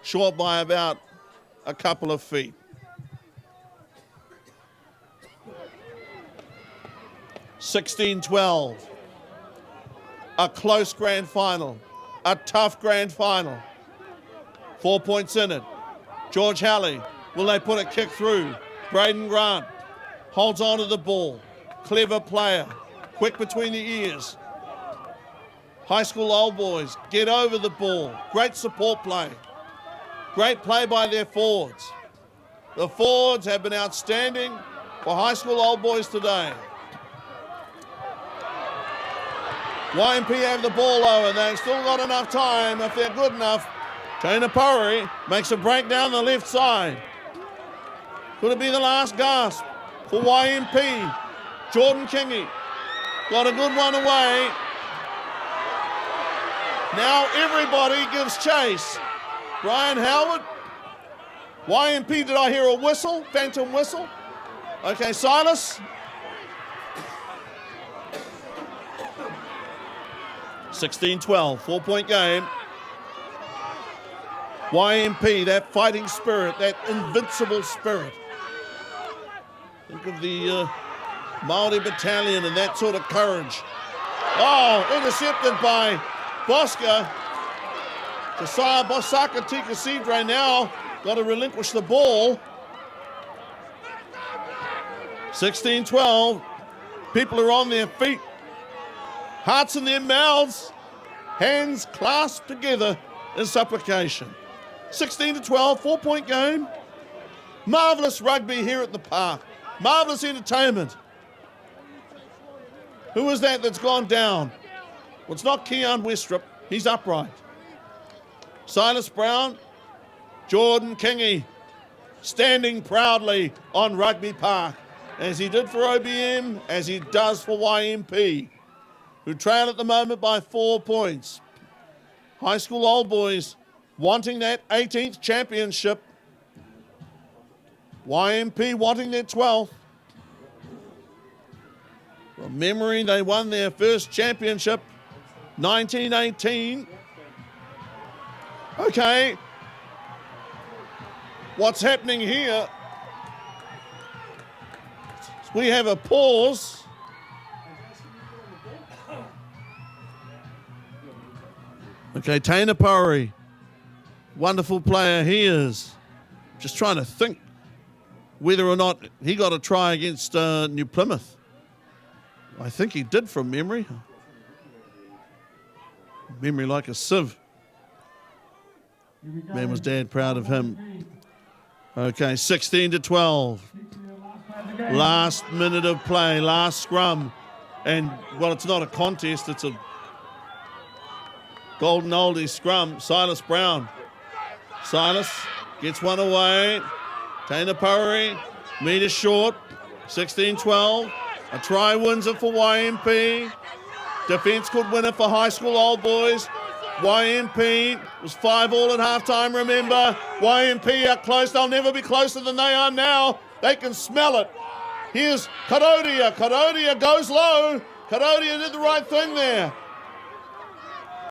short by about a couple of feet. (16-12). A close grand final, a tough grand final. 4 points in it. George Halley, will they put a kick through? Braden Grant holds on to the ball. Clever player, quick between the ears. High School Old Boys get over the ball. Great support play. Great play by their forwards. The forwards have been outstanding for High School Old Boys today. YMP have the ball over. They've still got enough time if they're good enough. Taina Puri makes a break down the left side. Could it be the last gasp for YMP? Jordan Kingy got a good one away. Now everybody gives chase. Brian Howard. YMP, did I hear a whistle? Phantom whistle? Okay, Silas. 16-12, 4 point game. YMP, that fighting spirit, that invincible spirit. Think of the Māori battalion and that sort of courage. Oh, intercepted by Bosca. Josiah Bosaka Tikasidre now got to relinquish the ball. 16-12. People are on their feet. Hearts in their mouths. Hands clasped together in supplication. 16-12, 4 point game. Marvellous rugby here at the park. Marvellous entertainment. Who is that that's gone down? Well, it's not Keon Westrup. He's upright. Silas Brown, Jordan Kingy, standing proudly on Rugby Park, as he did for OBM, as he does for YMP, who trail at the moment by 4 points. High School Old Boys wanting that 18th championship. YMP wanting their 12th. From memory, they won their first championship, 1918. Okay, what's happening here? We have a pause. Okay, Taina Puri, wonderful player he is. Just trying to think whether or not he got a try against New Plymouth. I think he did from memory. Memory like a sieve. Man, was Dad proud of him. Okay, 16-12. Last minute of play, last scrum. And, well, it's not a contest, it's a golden oldie scrum. Silas Brown. Silas gets one away. Taina Puri, metre short. 16-12. A try wins it for YMP. Defence could win it for High School Old Boys. YMP was 5-all at halftime, remember. YMP are close. They'll never be closer than they are now. They can smell it. Here's Karodia. Karodia goes low. Karodia did the right thing there.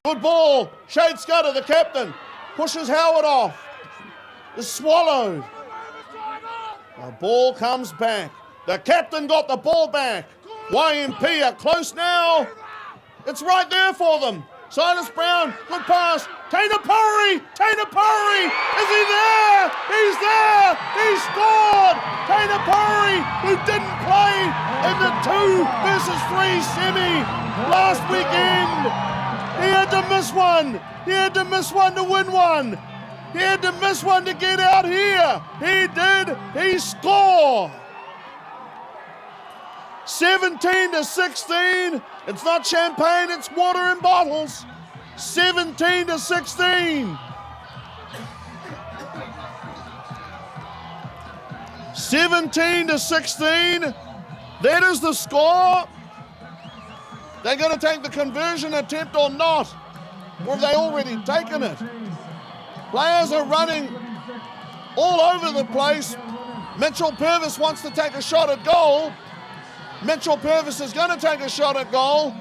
Good ball. Shade Scudder, the captain, pushes Howard off. Is swallowed. The ball comes back. The captain got the ball back. YMP are close now. It's right there for them. Silas Brown, good pass. Taina Puri! Is he there? He's there! He scored! Taina Puri, who didn't play in the 2 versus 3 semi last weekend. He had to miss one. He had to miss one to win one. He had to miss one to get out here. He did. He scored. 17-16. It's not champagne, it's water in bottles. 17-16. 17-16. That is the score. They're going to take the conversion attempt or not. Or have they already taken it? Players are running all over the place. Mitchell Purvis wants to take a shot at goal. Mitchell Purvis is going to take a shot at goal.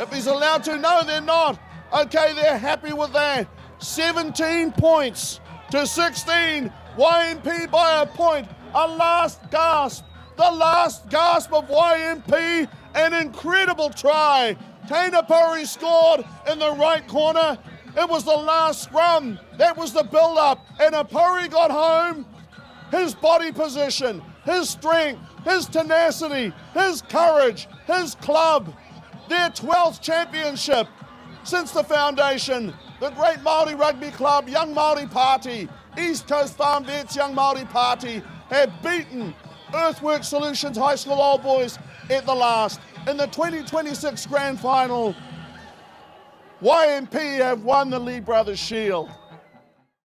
If he's allowed to, no, they're not. Okay, they're happy with that. 17 points to 16. YMP by a point. A last gasp. The last gasp of YMP. An incredible try. Taina Puri scored in the right corner. It was the last scrum. That was the build-up. And Puri got home. His body position, his strength, his tenacity, his courage, his club. Their 12th championship since the foundation. The great Māori Rugby Club, Young Māori Party, East Coast Farm Vets Young Māori Party have beaten Earthwork Solutions High School Old Boys at the last. In the 2026 Grand Final, YMP have won the Lee Brothers Shield.